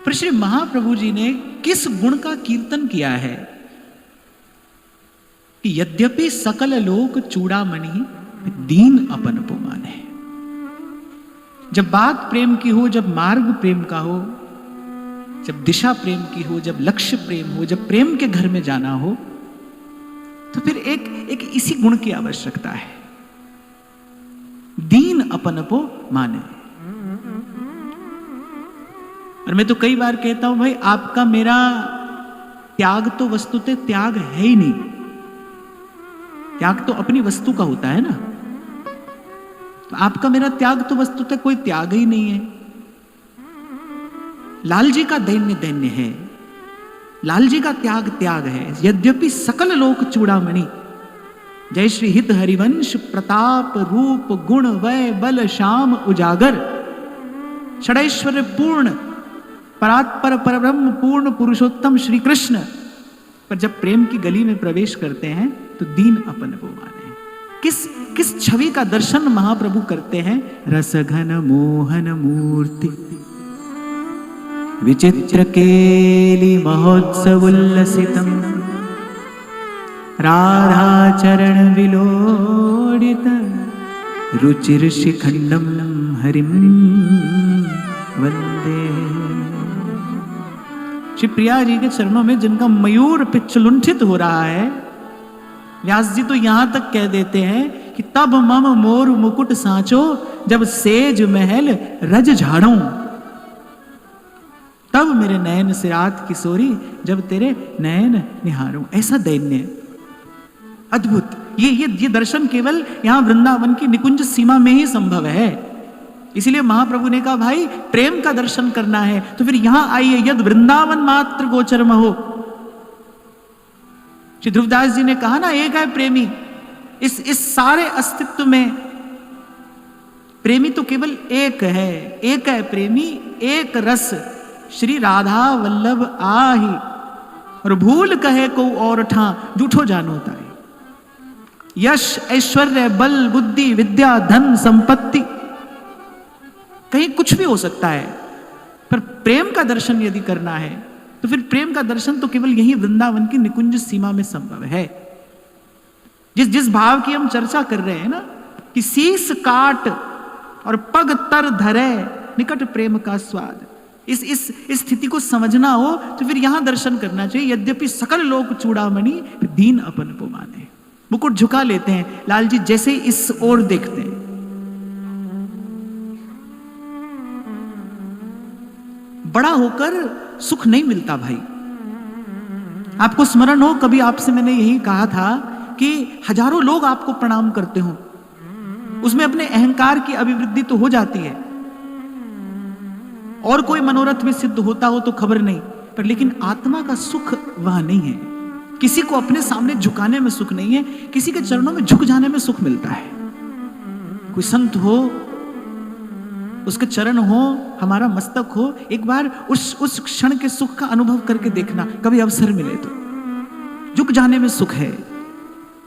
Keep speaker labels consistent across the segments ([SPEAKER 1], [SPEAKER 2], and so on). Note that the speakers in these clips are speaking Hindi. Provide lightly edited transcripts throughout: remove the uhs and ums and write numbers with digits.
[SPEAKER 1] पर श्री महाप्रभु जी ने किस गुण का कीर्तन किया है कि यद्यपि सकल लोक चूड़ामणि दीन अपन माने। जब बात प्रेम की हो, जब मार्ग प्रेम का हो, जब दिशा प्रेम की हो, जब लक्ष्य प्रेम हो, जब प्रेम के घर में जाना हो, तो फिर एक इसी गुण की आवश्यकता है, दीन अपन माने। और मैं तो कई बार कहता हूं भाई, आपका मेरा त्याग तो वस्तुतः त्याग है ही नहीं। त्याग तो अपनी वस्तु का होता है ना। तो आपका मेरा त्याग तो वस्तुतः कोई त्याग ही नहीं है। लाल जी का दैन्य दैन्य है, लाल जी का त्याग त्याग है। यद्यपि सकल लोक चूड़ामणि, जय श्री हित हरिवंश प्रताप रूप गुण वय बल श्याम उजागर, षडैश्वर्य पूर्ण परात्पर परब्रह्म पूर्ण पुरुषोत्तम श्री कृष्ण। पर जब प्रेम की गली में प्रवेश करते हैं तो दीन अपन माने। किस छवि का दर्शन महाप्रभु करते हैं? रस घन मोहन मूर्ति विचित्र केली महोत्सव उल्लसितम, राधा चरण विलोडित रुचिर शिखंडम हरिम वंदे। श्री प्रिया जी के चरणों में जिनका मयूर पिच्छलुंठित हो रहा है, व्यास जी तो यहां तक कह देते हैं कि तब मम मोर मुकुट सांचो, जब सेज महल रज झाड़ू, तब मेरे नयन से रात किशोरी, जब तेरे नयन निहारूं। ऐसा दैन्य, अद्भुत। ये दर्शन केवल यहां वृंदावन की निकुंज सीमा में ही संभव है। इसीलिए महाप्रभु ने कहा भाई प्रेम का दर्शन करना है तो फिर यहां आइए, यद वृंदावन मात्र गोचरम हो। श्री ध्रुवदास जी ने कहा ना, एक है प्रेमी। इस सारे अस्तित्व में प्रेमी तो केवल एक है, एक है प्रेमी, एक रस श्री राधा वल्लभ आही, और भूल कहे को और ठा जूठो जानो ताई। यश ऐश्वर्य बल बुद्धि विद्या धन संपत्ति, कहीं कुछ भी हो सकता है, पर प्रेम का दर्शन यदि करना है तो फिर प्रेम का दर्शन तो केवल यही वृंदावन की निकुंज सीमा में संभव है। जिस भाव की हम चर्चा कर रहे हैं ना, कि शीस काट और पग तर धरे निकट प्रेम का स्वाद, इस स्थिति को समझना हो तो फिर यहां दर्शन करना चाहिए। यद्यपि सकल लोक चूड़ामणि दीन अपन माने। मुकुट झुका लेते हैं लाल जी, जैसे इस ओर देखते हैं बड़ा होकर सुख नहीं मिलता भाई। आपको स्मरण हो, कभी आपसे मैंने यही कहा था कि हजारों लोग आपको प्रणाम करते हो, उसमें अपने अहंकार की अभिवृद्धि तो हो जाती है, और कोई मनोरथ भी सिद्ध होता हो तो खबर नहीं, पर लेकिन आत्मा का सुख वह नहीं है। किसी को अपने सामने झुकाने में सुख नहीं है, किसी के चरणों में झुक जाने में सुख मिलता है। कोई संत हो, उसके चरण हो, हमारा मस्तक हो, एक बार उस क्षण के सुख का अनुभव करके देखना, कभी अवसर मिले तो। झुक जाने में सुख है,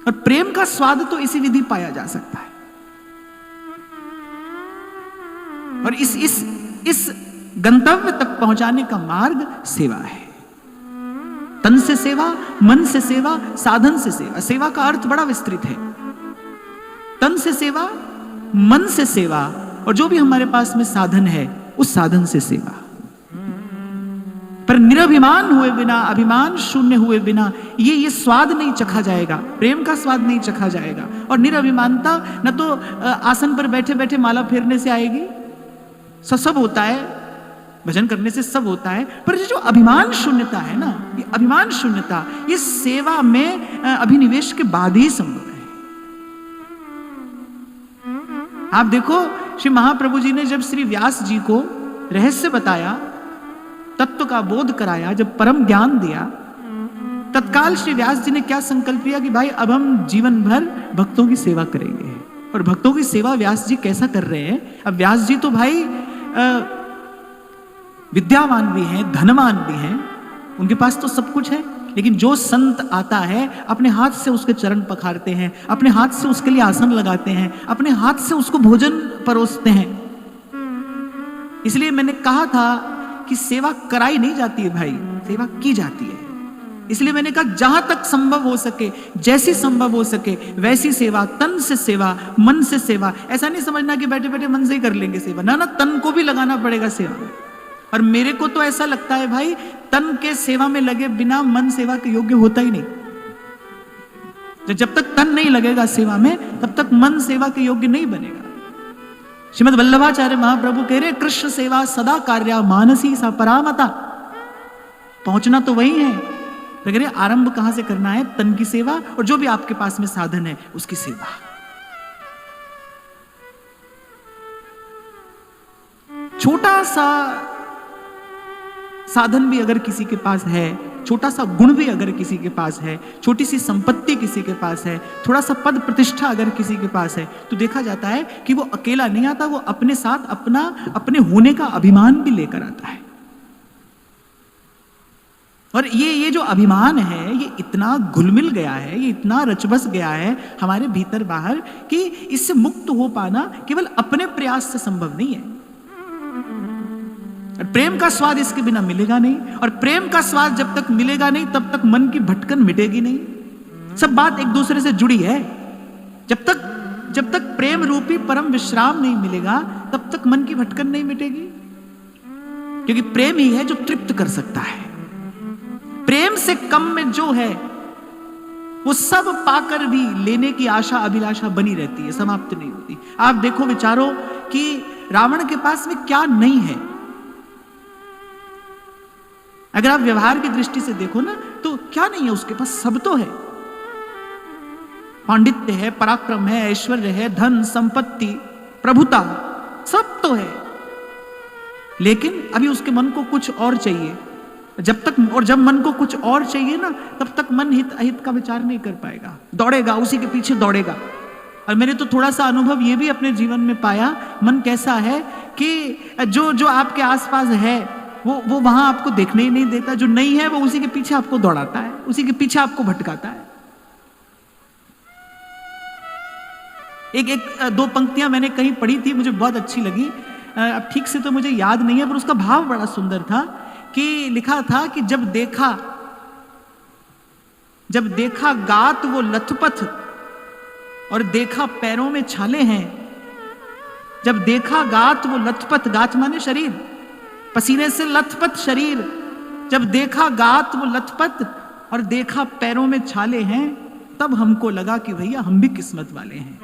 [SPEAKER 1] और प्रेम का स्वाद तो इसी विधि पाया जा सकता है। और इस गंतव्य तक पहुंचाने का मार्ग सेवा है। तन से सेवा, मन से सेवा, साधन से सेवा। सेवा का अर्थ बड़ा विस्तृत है। तन से सेवा, मन से सेवा, और जो भी हमारे पास में साधन है उस साधन से सेवा। पर निरभिमान हुए बिना, अभिमान शून्य हुए बिना ये स्वाद नहीं चखा जाएगा, प्रेम का स्वाद नहीं चखा जाएगा। और निरभिमानता न तो आसन पर बैठे बैठे माला फेरने से आएगी, सब होता है, भजन करने से सब होता है, पर ये जो अभिमान शून्यता है ना, ये अभिमान शून्यता ये सेवा में अभिनिवेश के बाद ही संभव है। आप देखो, श्री महाप्रभु जी ने जब श्री व्यास जी को रहस्य बताया, तत्व का बोध कराया, जब परम ज्ञान दिया, तत्काल श्री व्यास जी ने क्या संकल्प किया कि भाई अब हम जीवन भर भक्तों की सेवा करेंगे। और भक्तों की सेवा व्यास जी कैसा कर रहे हैं? अब व्यास जी तो भाई विद्यावान भी हैं, धनवान भी हैं, उनके पास तो सब कुछ है, लेकिन जो संत आता है अपने हाथ से उसके चरण पखारते हैं, अपने हाथ से उसके लिए आसन लगाते हैं, अपने हाथ से उसको भोजन परोसते हैं। इसलिए मैंने कहा था कि सेवा कराई नहीं जाती है भाई, सेवा की जाती है। इसलिए मैंने कहा जहां तक संभव हो सके, जैसी संभव हो सके वैसी सेवा, तन से सेवा, मन से सेवा। ऐसा नहीं समझना कि बैठे बैठे मन से ही कर लेंगे सेवा, ना ना, तन को भी लगाना पड़ेगा सेवा में। और मेरे को तो ऐसा लगता है भाई, तन के सेवा में लगे बिना मन सेवा के योग्य होता ही नहीं। जब तक तन नहीं लगेगा सेवा में, तब तक मन सेवा के योग्य नहीं बनेगा। श्रीमद् वल्लभाचार्य महाप्रभु कह रहे, कृष्ण सेवा सदा कार्या मानसी सा परामता। पहुंचना तो वही है, लेकिन आरंभ कहां से करना है? तन की सेवा, और जो भी आपके पास में साधन है उसकी सेवा। छोटा सा साधन भी अगर किसी के पास है, छोटा सा गुण भी अगर किसी के पास है, छोटी सी संपत्ति किसी के पास है, थोड़ा सा पद प्रतिष्ठा अगर किसी के पास है, तो देखा जाता है कि वो अकेला नहीं आता, वो अपने साथ अपने होने का अभिमान भी लेकर आता है। और ये जो अभिमान है, ये इतना घुल-मिल गया है, ये इतना रचबस गया है हमारे भीतर बाहर, कि इससे मुक्त हो पाना केवल अपने प्रयास से संभव नहीं है। और प्रेम का स्वाद इसके बिना मिलेगा नहीं, और प्रेम का स्वाद जब तक मिलेगा नहीं, तब तक मन की भटकन मिटेगी नहीं। सब बात एक दूसरे से जुड़ी है। जब तक प्रेम रूपी परम विश्राम नहीं मिलेगा, तब तक मन की भटकन नहीं मिटेगी, क्योंकि प्रेम ही है जो तृप्त कर सकता है। प्रेम से कम में जो है वो सब पाकर भी लेने की आशा अभिलाषा बनी रहती है, समाप्त नहीं होती। आप देखो विचारो कि रावण के पास में क्या नहीं है। अगर आप व्यवहार की दृष्टि से देखो ना, तो क्या नहीं है उसके पास? सब तो है। पांडित्य है, पराक्रम है, ऐश्वर्य है, धन संपत्ति, प्रभुता, सब तो है। लेकिन अभी उसके मन को कुछ और चाहिए। जब मन को कुछ और चाहिए ना, तब तक मन हित अहित का विचार नहीं कर पाएगा, दौड़ेगा, उसी के पीछे दौड़ेगा। और मैंने तो थोड़ा सा अनुभव ये भी अपने जीवन में पाया, मन कैसा है कि जो आपके आसपास है वो वहां आपको देखने ही नहीं देता, जो नहीं है वो उसी के पीछे आपको दौड़ाता है, उसी के पीछे आपको भटकाता है। एक दो पंक्तियां मैंने कहीं पढ़ी थी, मुझे बहुत अच्छी लगी। अब ठीक से तो मुझे याद नहीं है, पर उसका भाव बड़ा सुंदर था। कि लिखा था कि जब देखा गात वो लथपथ और देखा पैरों में छाले हैं। जब देखा गात वो लथपथ, गात माने शरीर, पसीने से लथपथ शरीर। जब देखा गात वो लथपथ और देखा पैरों में छाले हैं, तब हमको लगा कि भैया हम भी किस्मत वाले हैं।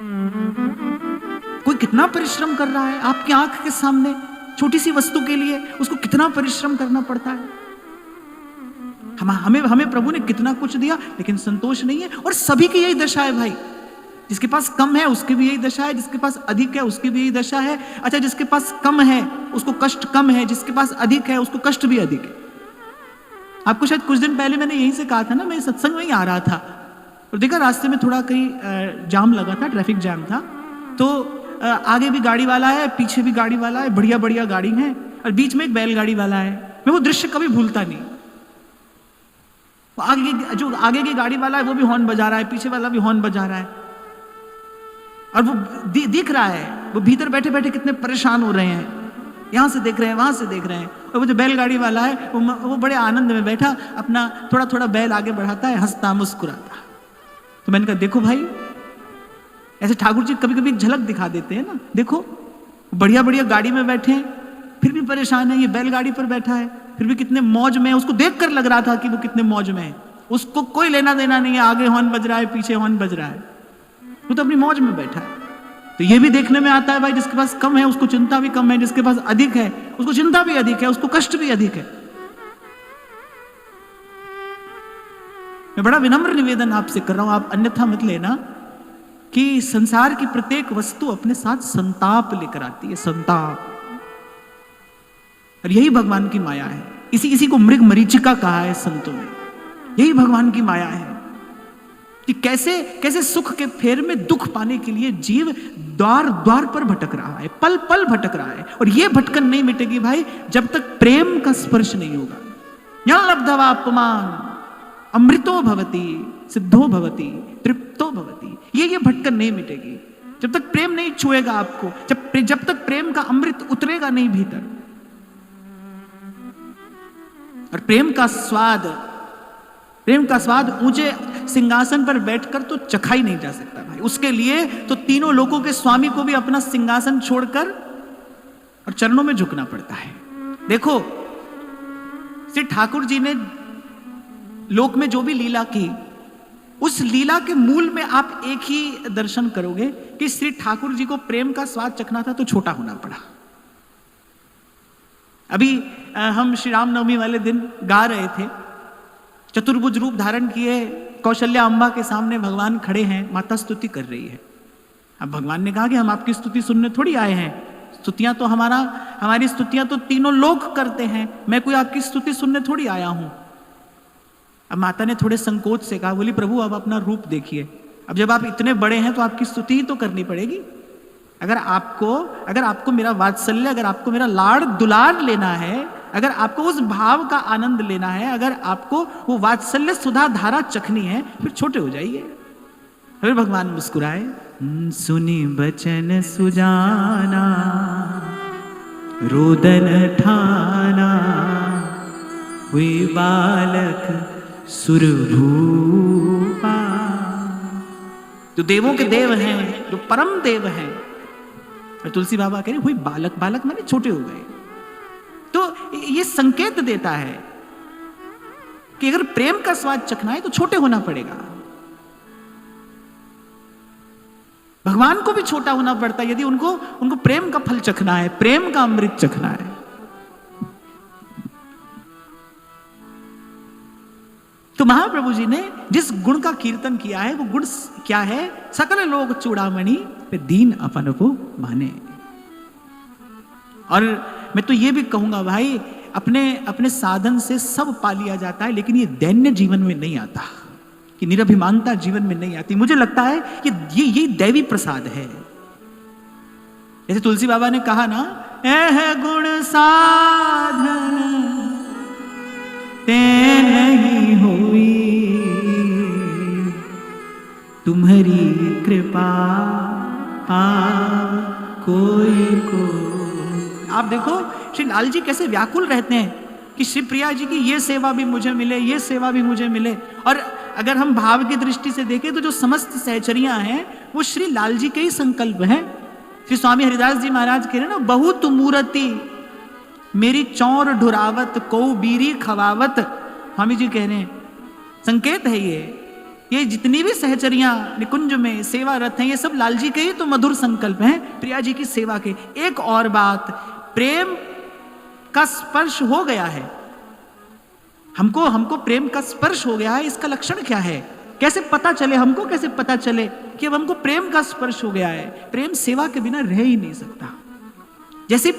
[SPEAKER 1] कोई कितना परिश्रम कर रहा है आपकी आंख के सामने, छोटी सी वस्तु के लिए उसको कितना परिश्रम करना पड़ता है। हमें प्रभु ने कितना कुछ दिया, लेकिन संतोष नहीं है। और सभी की यही दशा है भाई। जिसके पास कम है उसकी भी यही दशा है, जिसके पास अधिक है उसकी भी यही दशा है। अच्छा, जिसके पास कम है उसको कष्ट कम है, जिसके पास अधिक है उसको कष्ट भी अधिक है। आपको शायद कुछ दिन पहले मैंने यहीं से कहा था ना, मैं सत्संग में ही आ रहा था और देखा रास्ते में थोड़ा कहीं जाम लगा था, ट्रैफिक जाम था। तो आगे भी गाड़ी वाला है, पीछे भी गाड़ी वाला है, बढ़िया बढ़िया गाड़ी है, और बीच में एक बैलगाड़ी वाला है। मैं वो दृश्य कभी भूलता नहीं। जो आगे की गाड़ी वाला है वो भी हॉर्न बजा रहा है, पीछे वाला भी हॉर्न बजा रहा है, और वो दिख रहा है वो भीतर बैठे बैठे कितने परेशान हो रहे हैं, यहां से देख रहे हैं, वहां से देख रहे हैं। और वो जो बैलगाड़ी वाला है वो बड़े आनंद में बैठा अपना थोड़ा थोड़ा बैल आगे बढ़ाता है, हंसता मुस्कुराता। तो मैंने कहा देखो भाई, ऐसे ठाकुर जी कभी कभी एक झलक दिखा देते हैं ना। देखो बढ़िया बढ़िया गाड़ी में बैठे हैं, फिर भी परेशान है। ये बैलगाड़ी पर बैठा है, फिर भी कितने मौज में है। उसको देखकर लग रहा था कि वो कितने मौज में है। उसको कोई लेना देना नहीं है, आगे हॉर्न बज रहा है, पीछे हॉर्न बज रहा है, वो तो अपनी मौज में बैठा है। तो ये भी देखने में आता है भाई, जिसके पास कम है उसको चिंता भी कम है, जिसके पास अधिक है उसको चिंता भी अधिक है, उसको कष्ट भी अधिक है। मैं बड़ा विनम्र निवेदन आपसे कर रहा हूं, आप अन्यथा मत लेना, कि संसार की प्रत्येक वस्तु अपने साथ संताप लेकर आती है, संताप। और यही भगवान की माया है। इसी को मृग मरीचिका कहा है संतों ने। यही भगवान की माया है कि कैसे सुख के फेर में दुख पाने के लिए जीव द्वार द्वार पर भटक रहा है, पल पल भटक रहा है। और यह भटकन नहीं मिटेगी भाई जब तक प्रेम का स्पर्श नहीं होगा। यं लब्धवा पुमान् अमृतो भवति सिद्धो भवति तृप्तो भवति। ये भटकन नहीं मिटेगी जब तक प्रेम नहीं छुएगा आपको, जब तक प्रेम का अमृत उतरेगा नहीं भीतर। और प्रेम का स्वाद ऊंचे सिंहासन पर बैठकर तो चखा ही नहीं जा सकता भाई। उसके लिए तो तीनों लोकों के स्वामी को भी अपना सिंहासन छोड़कर और चरणों में झुकना पड़ता है। देखो श्री ठाकुर जी ने लोक में जो भी लीला की, उस लीला के मूल में आप एक ही दर्शन करोगे कि श्री ठाकुर जी को प्रेम का स्वाद चखना था तो छोटा होना पड़ा। अभी हम श्री रामनवमी वाले दिन गा रहे थे, चतुर्भुज रूप धारण किए कौशल्या अम्बा के सामने भगवान खड़े हैं, माता स्तुति कर रही है। अब भगवान ने कहा कि हम आपकी स्तुति सुनने थोड़ी आए हैं, स्तुतियां तो हमारी स्तुतियां तो तीनों लोग करते हैं, मैं कोई आपकी स्तुति सुनने थोड़ी आया हूं। अब माता ने थोड़े संकोच से कहा, बोली प्रभु अब अपना रूप देखिए, अब जब आप इतने बड़े हैं तो आपकी स्तुति ही तो करनी पड़ेगी। अगर आपको मेरा वात्सल्य, अगर आपको मेरा लाड़ दुलार लेना है, अगर आपको उस भाव का आनंद लेना है, अगर आपको वो वात्सल्य सुधा धारा चखनी है, फिर छोटे हो जाइए। फिर भगवान मुस्कुराए, सुनी बचन सुजाना रोदन ठाना, हुई बालक सुरभूपा। जो देवों के देव हैं, जो परम देव हैं, और तुलसी बाबा कह रहे हुई बालक, बालक माने छोटे हो गए। तो ये संकेत देता है कि अगर प्रेम का स्वाद चखना है तो छोटे होना पड़ेगा। भगवान को भी छोटा होना पड़ता है यदि उनको प्रेम का फल चखना है, प्रेम का अमृत चखना है। तो महाप्रभु जी ने जिस गुण का कीर्तन किया है वो गुण क्या है? सकल लोग चूड़ामणि पे दीन अपन को माने। और मैं तो ये भी कहूंगा भाई, अपने साधन से सब पा लिया जाता है, लेकिन ये दैन्य जीवन में नहीं आता, कि निरभिमानता जीवन में नहीं आती। मुझे लगता है कि ये दैवी प्रसाद है। जैसे तुलसी बाबा ने कहा ना, एह गुण साधन ते नहीं हुई, तुम्हारी कृपा कोई को। आप देखो श्री लाल जी कैसे व्याकुल रहते हैं कि श्री प्रिया जी की ये सेवा भी मुझे मिले, ये सेवा भी मुझे मिले। और अगर हम भाव की दृष्टि से देखें तो जो समस्त सहचरियां हैं वो श्री लाल जी के ही संकल्प हैं। श्री स्वामी हरिदास जी महाराज कह रहे हैं ना, बहुत मूर्ति मेरी चौर ढुरावत को बीरी खवावत। स्वामी जी कह रहे हैं, संकेत है ये जितनी भी सहचरियां निकुंज में सेवारत हैं, ये सब लाल जी के ही तो मधुर संकल्प हैं, प्रिया जी की सेवा के। एक और बात, प्रेम का स्पर्श हो गया है, हमको प्रेम का स्पर्श हो गया है। इसका लक्षण क्या है? कैसे पता चले हमको, कैसे पता चले कि अब हमको प्रेम का स्पर्श हो गया है? प्रेम सेवा के बिना रह ही नहीं सकता। जैसे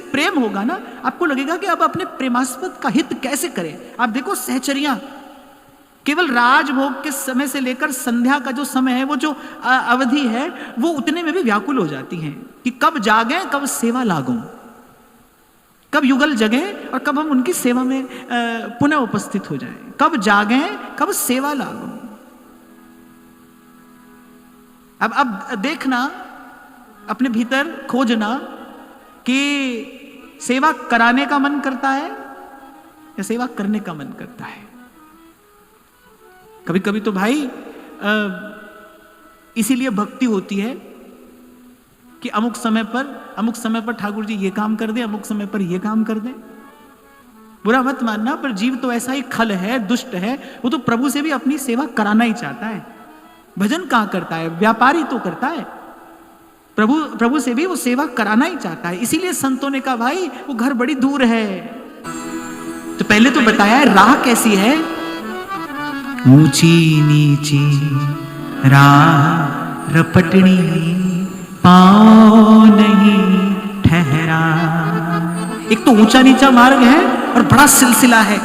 [SPEAKER 1] प्रेम होगा ना, आपको लगेगा कि अब अपने प्रेमास्पद का हित कैसे करें। आप देखो सहचरियां केवल राजभोग के समय से लेकर संध्या का जो समय है, वो जो अवधि है, वो उतने में भी व्याकुल हो जाती हैं कि कब जागे, कब सेवा लागूं, कब युगल जगे और कब हम उनकी सेवा में पुनः उपस्थित हो जाएं, कब जागे, कब सेवा लागूं। अब देखना, अपने भीतर खोजना कि सेवा कराने का मन करता है या सेवा करने का मन करता है। कभी कभी तो भाई इसीलिए भक्ति होती है कि अमुक समय पर ठाकुर जी ये काम कर दे, अमुक समय पर ये काम कर दे। बुरा मत मानना, पर जीव तो ऐसा ही खल है, दुष्ट है, वो तो प्रभु से भी अपनी सेवा कराना ही चाहता है। भजन कहां करता है? व्यापारी तो करता है। प्रभु से भी वो सेवा कराना ही चाहता है। इसीलिए संतों ने कहा भाई वो घर बड़ी दूर है। तो पहले तो बताया है राह कैसी है, ऊंची नीची राह रपटनी, पांव नहीं ठहरा। एक तो ऊंचा नीचा मार्ग है और बड़ा सिलसिला है।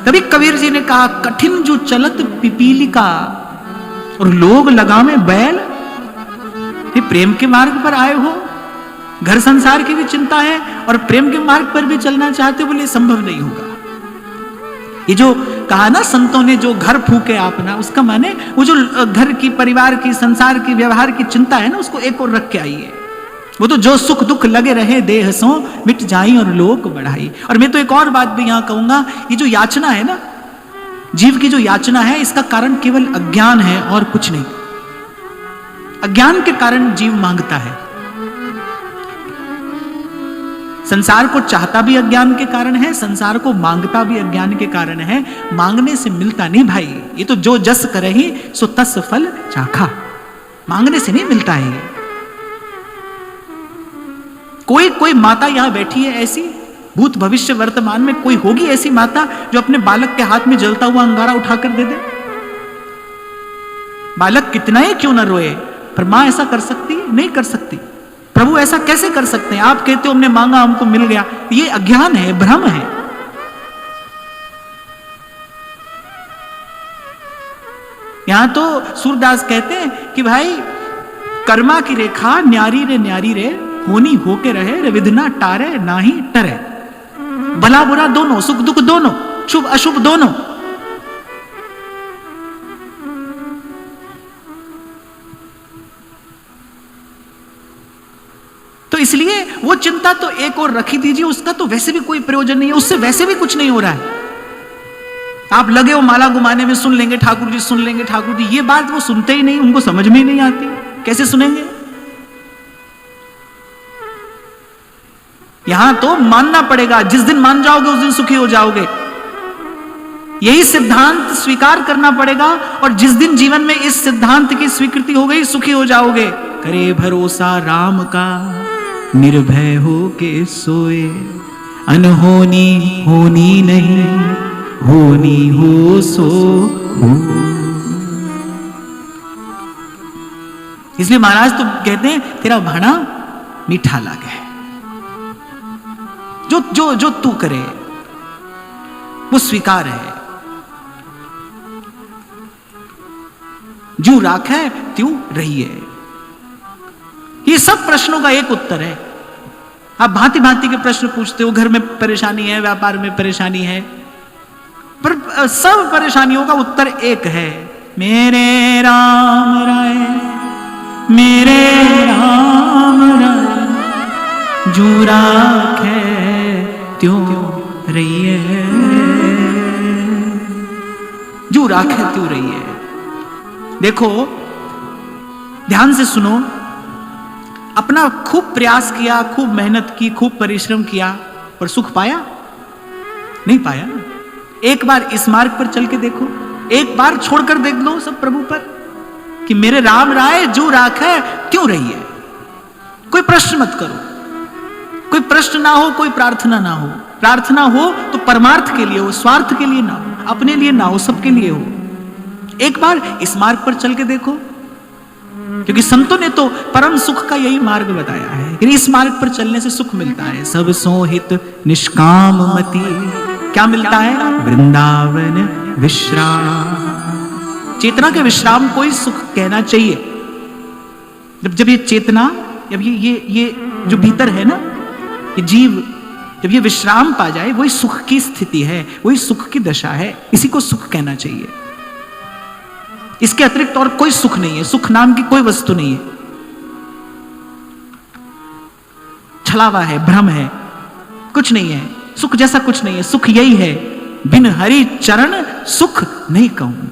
[SPEAKER 1] कभी कबीर जी ने कहा, कठिन जो चलत पिपीलिका और लोग लगामे बैल। ये प्रेम के मार्ग पर आए हो, घर संसार की भी चिंता है और प्रेम के मार्ग पर भी चलना चाहते हो, बोले संभव नहीं होगा। ये जो कहा ना संतों ने, जो घर फूके आपना, उसका माने वो जो घर की, परिवार की, संसार की, व्यवहार की चिंता है ना, उसको एक और रख के आइए। वो तो जो सुख दुख लगे रहे देह सो मिट जाई और लोक बढ़ाई। और मैं तो एक और बात भी यहां कहूंगा, ये जो याचना है ना, जीव की जो याचना है, इसका कारण केवल अज्ञान है और कुछ नहीं। अज्ञान के कारण जीव मांगता है। संसार को चाहता भी अज्ञान के कारण है, संसार को मांगता भी अज्ञान के कारण है। मांगने से मिलता नहीं भाई, ये तो जो जस करहि सो तस फल चाखा, मांगने से नहीं मिलता है। कोई माता यहां बैठी है ऐसी, भूत भविष्य वर्तमान में कोई होगी ऐसी माता जो अपने बालक के हाथ में जलता हुआ अंगारा उठाकर दे दे? बालक कितना ही क्यों न रोए, पर मां ऐसा कर सकती? नहीं कर सकती। प्रभु ऐसा कैसे कर सकते हैं? आप कहते हो हमने मांगा हमको मिल गया, ये अज्ञान है, भ्रम है। यहां तो सूरदास कहते हैं कि भाई कर्मा की रेखा न्यारी रे होनी होके रहे रे, विधना टारे नाही टरे। भला बुरा दोनों, सुख दुख दोनों, शुभ अशुभ दोनों। तो इसलिए वो चिंता तो एक और रखी दीजिए, उसका तो वैसे भी कोई प्रयोजन नहीं है, उससे वैसे भी कुछ नहीं हो रहा है। आप लगे हो माला घुमाने में, सुन लेंगे ठाकुर जी, सुन लेंगे ठाकुर जी, ये बात वो सुनते ही नहीं, उनको समझ में ही नहीं आती। कैसे सुनेंगे? यहां तो मानना पड़ेगा, जिस दिन मान जाओगे उस दिन सुखी हो जाओगे, यही सिद्धांत स्वीकार करना पड़ेगा। और जिस दिन जीवन में इस सिद्धांत की स्वीकृति हो गई, सुखी हो जाओगे। करे भरोसा राम का, निर्भय हो के सोए, अनहोनी होनी नहीं, होनी हो सो हो। इसलिए महाराज तो कहते हैं तेरा भाना मीठा लागे, जो जो जो तू करे वो स्वीकार है। जो राखे त्यों रहिए। ये सब प्रश्नों का एक उत्तर है। आप भांति भांति के प्रश्न पूछते हो, घर में परेशानी है, व्यापार में परेशानी है, पर सब परेशानियों का उत्तर एक है, मेरे राम राय, मेरे राम राय, जो राखे त्यों रहिए, जो राखे त्यों रहिए। देखो ध्यान से सुनो, अपना खूब प्रयास किया, खूब मेहनत की, खूब परिश्रम किया, पर सुख पाया? नहीं पाया। एक बार इस मार्ग पर चल के देखो, एक बार छोड़कर देख लो सब प्रभु पर, कि मेरे राम राय जो राखे क्यों रही है। कोई प्रश्न मत करो, कोई प्रश्न ना हो, कोई प्रार्थना ना हो। प्रार्थना हो तो परमार्थ के लिए हो, स्वार्थ के लिए ना हो, अपने लिए ना हो, सबके लिए हो। एक बार इस मार्ग पर चल के देखो, क्योंकि संतों ने तो परम सुख का यही मार्ग बताया है कि इस मार्ग पर चलने से सुख मिलता है। सब सोहित निष्काम मति, क्या मिलता है? वृंदावन विश्राम। चेतना के विश्राम को ही सुख कहना चाहिए। जब ये चेतना, जब ये जो भीतर है ना, ये जीव जब ये विश्राम पा जाए, वही सुख की स्थिति है, वही सुख की दशा है, इसी को सुख कहना चाहिए। इसके अतिरिक्त और कोई सुख नहीं है, सुख नाम की कोई वस्तु नहीं है। छलावा है, भ्रम है, कुछ नहीं है। सुख जैसा कुछ नहीं है। सुख यही है, बिन हरि चरण सुख नहीं कहूं।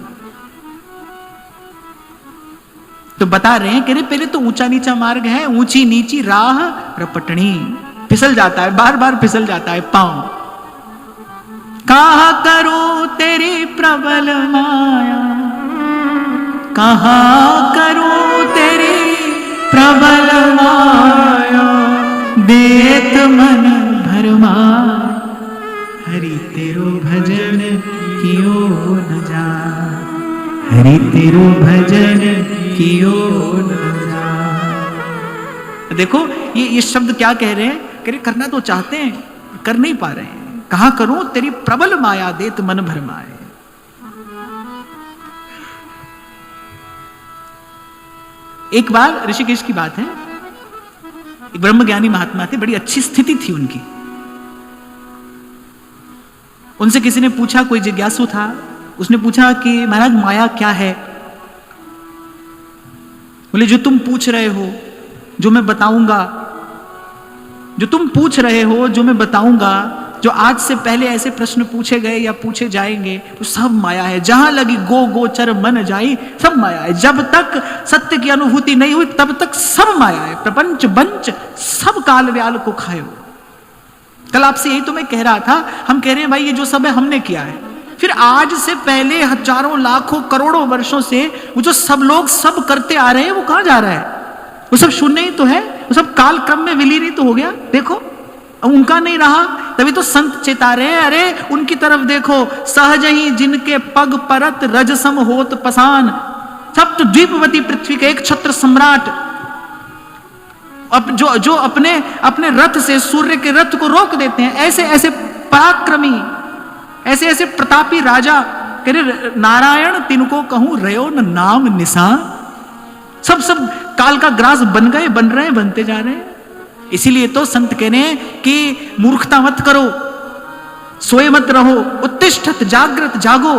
[SPEAKER 1] तो बता रहे हैं कि पहले तो ऊंचा नीचा मार्ग है, ऊंची नीची राह रपटनी, फिसल जाता है, बार बार फिसल जाता है पांव। कहा करो तेरी प्रबल माया, कहा करो तेरी प्रबल माया, देत मन भरमा, हरि तेरो भजन कियो न जा, हरि तेरो भजन कियो न जा। देखो ये शब्द क्या कह रहे हैं? करना तो चाहते हैं, कर नहीं पा रहे हैं। कहा करूं तेरी प्रबल माया, देत मन भरमाए। एक बार ऋषिकेश की बात है, एक ब्रह्मज्ञानी महात्मा थे, बड़ी अच्छी स्थिति थी उनकी। उनसे किसी ने पूछा, कोई जिज्ञासु था, उसने पूछा कि महाराज माया क्या है? बोले जो तुम पूछ रहे हो, जो मैं बताऊंगा जो तुम पूछ रहे हो, जो मैं बताऊंगा, जो आज से पहले ऐसे प्रश्न पूछे गए या पूछे जाएंगे, वो सब माया है। जहां लगी गो गोचर मन जाई, सब माया है। जब तक सत्य की अनुभूति नहीं हुई तब तक सब माया है। प्रपंच बंच सब काल व्याल को खायो। कल आपसे यही तो मैं कह रहा था, हम कह रहे हैं भाई ये जो सब है हमने किया है, फिर आज से पहले हजारों लाखों करोड़ों वर्षों से वो जो सब लोग सब करते आ रहे हैं, वो कहां जा रहा है? वो सब शून्य ही तो है, वो सब काल क्रम में विलीन ही तो हो गया। देखो उनका नहीं रहा, तभी तो संत चेता रहे हैं, अरे उनकी तरफ देखो, सहज ही जिनके पग परत रजसम होत पसान, सप्त द्वीपवती पृथ्वी के एक छत्र सम्राट, जो अपने अपने रथ से सूर्य के रथ को रोक देते हैं, ऐसे ऐसे पराक्रमी, ऐसे ऐसे प्रतापी राजा, कह रहे नारायण तिनको कहूं रयो न नाम निशान। सब सब काल का ग्रास बन गए, बन रहे हैं, बनते जा रहे हैं। इसीलिए तो संत कहने कि मूर्खता मत करो, सोए मत रहो, उत्तिष्ठत जागृत जागो।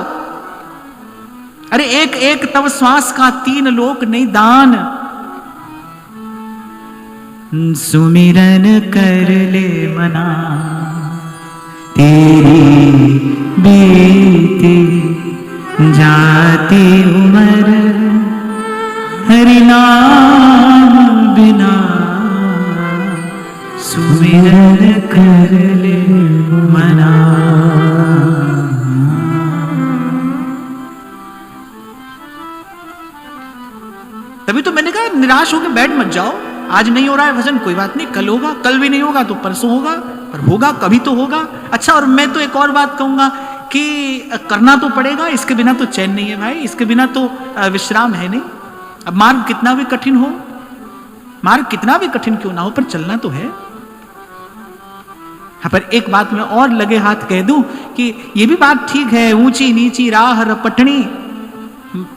[SPEAKER 1] अरे एक एक तव श्वास का 3 लोक नहीं दान। सुमिरन कर ले मना तेरी बीती जाती उम्र, हरि नाम बिना सुमिरन कर ले मना। तभी तो मैंने कहा निराश होकर बैठ मत जाओ। आज नहीं हो रहा है भजन, कोई बात नहीं, कल होगा, कल भी नहीं होगा तो परसों होगा, पर होगा कभी तो होगा। अच्छा, और मैं तो एक और बात कहूंगा कि करना तो पड़ेगा, इसके बिना तो चैन नहीं है भाई, इसके बिना तो विश्राम है नहीं। अब मार्ग कितना भी कठिन हो, मार्ग कितना भी कठिन क्यों ना हो, पर चलना तो है। हाँ, पर एक बात मैं और लगे हाथ कह दूं कि ये भी बात ठीक है, ऊंची नीची राह रपटनी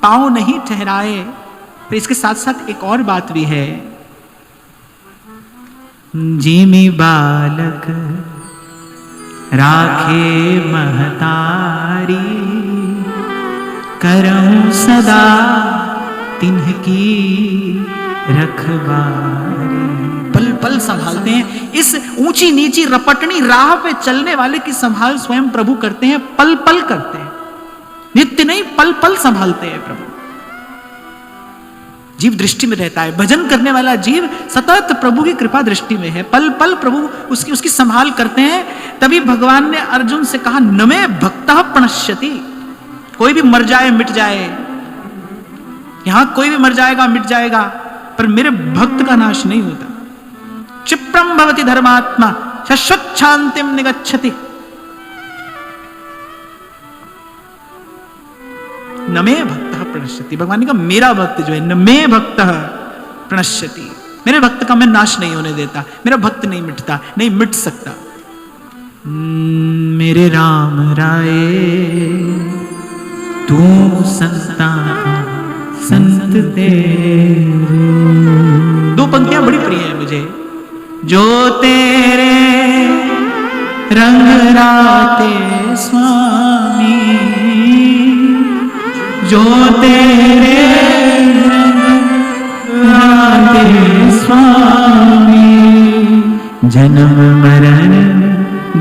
[SPEAKER 1] पांव नहीं ठहराए, पर इसके साथ साथ एक और बात भी है। जिमी बालक राखे महतारी, करऊं सदा तिन्हकी रखवारी। पल पल संभालते हैं, इस ऊंची नीची रपटनी राह पे चलने वाले की संभाल स्वयं प्रभु करते हैं, पल पल करते हैं, नित्य नहीं, पल पल संभालते हैं प्रभु। जीव दृष्टि में रहता है, भजन करने वाला जीव सतत प्रभु की कृपा दृष्टि में है, पल पल प्रभु उसकी संभाल करते हैं। तभी भगवान ने अर्जुन से कहा, नमे भक्तः प्रणश्यति। कोई भी मर जाए मिट जाए, यहां कोई भी मर जाएगा मिट जाएगा, पर मेरे भक्त का नाश नहीं होता। क्षिप्रम भवति धर्मात्मा शाश्वत शांतिम निगच्छति। न मे भक्तः प्रणश्यति, भगवान ने कहा मेरा भक्त जो है, न मे भक्तः प्रणश्यति, मेरे भक्त का मैं नाश नहीं होने देता, मेरा भक्त नहीं मिटता, नहीं मिट सकता। मेरे राम राये तू संता संत तेरे। 2 पंक्तियां बड़ी प्रिय है मुझे। जो तेरे रंग राते स्वामी, जो तेरे राते स्वामी, जन्म मरण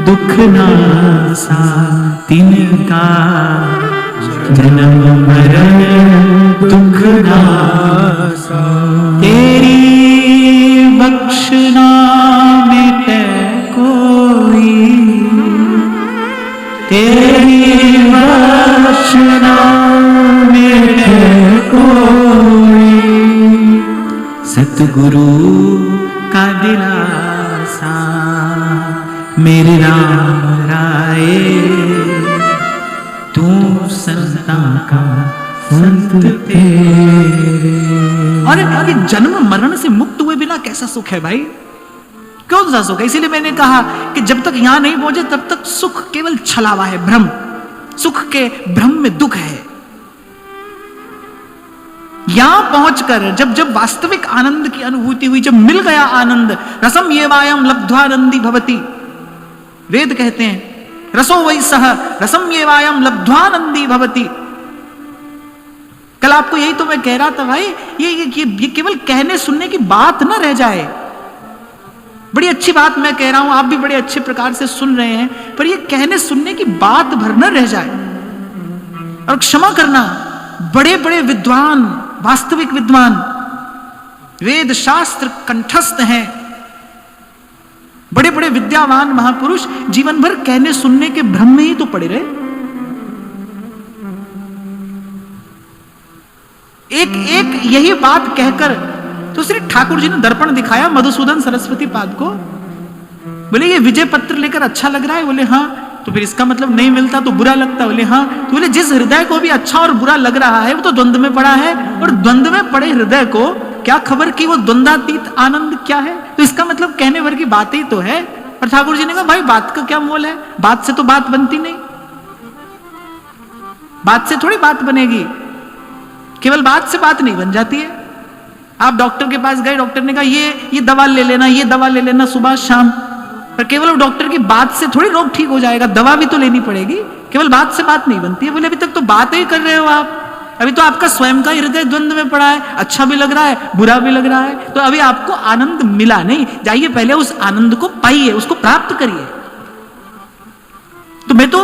[SPEAKER 1] दुख नासा तिनका, जन्म मरण दुख नासा। तेरी बख्शना मिटे कोई, तेरी बख्शना मिटे कोई, सतगुरु का दिलासा मेरे राम राये तू संता का संत तेरे। और ये जन्म मरण से मुक्त हुए बिना कैसा सुख है भाई, क्यों सा सुख है। इसीलिए मैंने कहा कि जब तक यहां नहीं पहुंचे तब तक सुख केवल छलावा है, भ्रम। सुख के भ्रम में दुख है। यहां पहुंचकर जब जब वास्तविक आनंद की अनुभूति हुई, जब मिल गया आनंद, रसम ये वायम लब्ध्वानंदी भवति, वेद कहते हैं रसो वै सह रसम ये वायम लब्ध्वानंदी भवति। कल आपको यही तो मैं कह रहा था भाई, ये केवल कहने सुनने की बात ना रह जाए, बड़ी अच्छी बात मैं कह रहा हूं, आप भी बड़े अच्छे प्रकार से सुन रहे हैं, पर ये कहने सुनने की बात भर न रह जाए। और क्षमा करना, बड़े बड़े विद्वान, वास्तविक विद्वान, वेद शास्त्र कंठस्थ हैं, बड़े बड़े विद्यावान महापुरुष जीवन भर कहने सुनने के भ्रम में ही तो पड़े रहे। एक एक यही बात कहकर तो श्री ठाकुर जी ने दर्पण दिखाया मधुसूदन सरस्वती पाद को। बोले ये विजय पत्र लेकर अच्छा लग रहा है? बोले हाँ। तो फिर इसका मतलब नहीं मिलता तो बुरा लगता? बोले हाँ। तो बोले जिस हृदय को भी अच्छा और बुरा लग रहा है वो तो द्वंद्व में पड़ा है, और द्वंद्व में पड़े हृदय को क्या खबर कि वो द्वंद्वातीत आनंद क्या है? तो इसका मतलब कहने भर की बात ही तो है। और ठाकुर जी ने कहा भाई बात का क्या मोल है, बात से तो बात बनती नहीं, बात से थोड़ी बात बनेगी, केवल बात से बात नहीं बन जाती है। आप डॉक्टर के पास गए, डॉक्टर ने कहा ये दवा ले लेना, ये दवा ले लेना सुबह शाम, पर केवल डॉक्टर की बात से थोड़ी रोग ठीक हो जाएगा, दवा भी तो लेनी पड़ेगी, केवल बात से बात नहीं बनती है। बोले अभी तक तो बात ही कर रहे हो आप, अभी तो आपका स्वयं का हृदय द्वंद्व में पड़ा है, अच्छा भी लग रहा है बुरा भी लग रहा है, तो अभी आपको आनंद मिला नहीं। जाइए पहले उस आनंद को पाइए, उसको प्राप्त करिए। तो मैं तो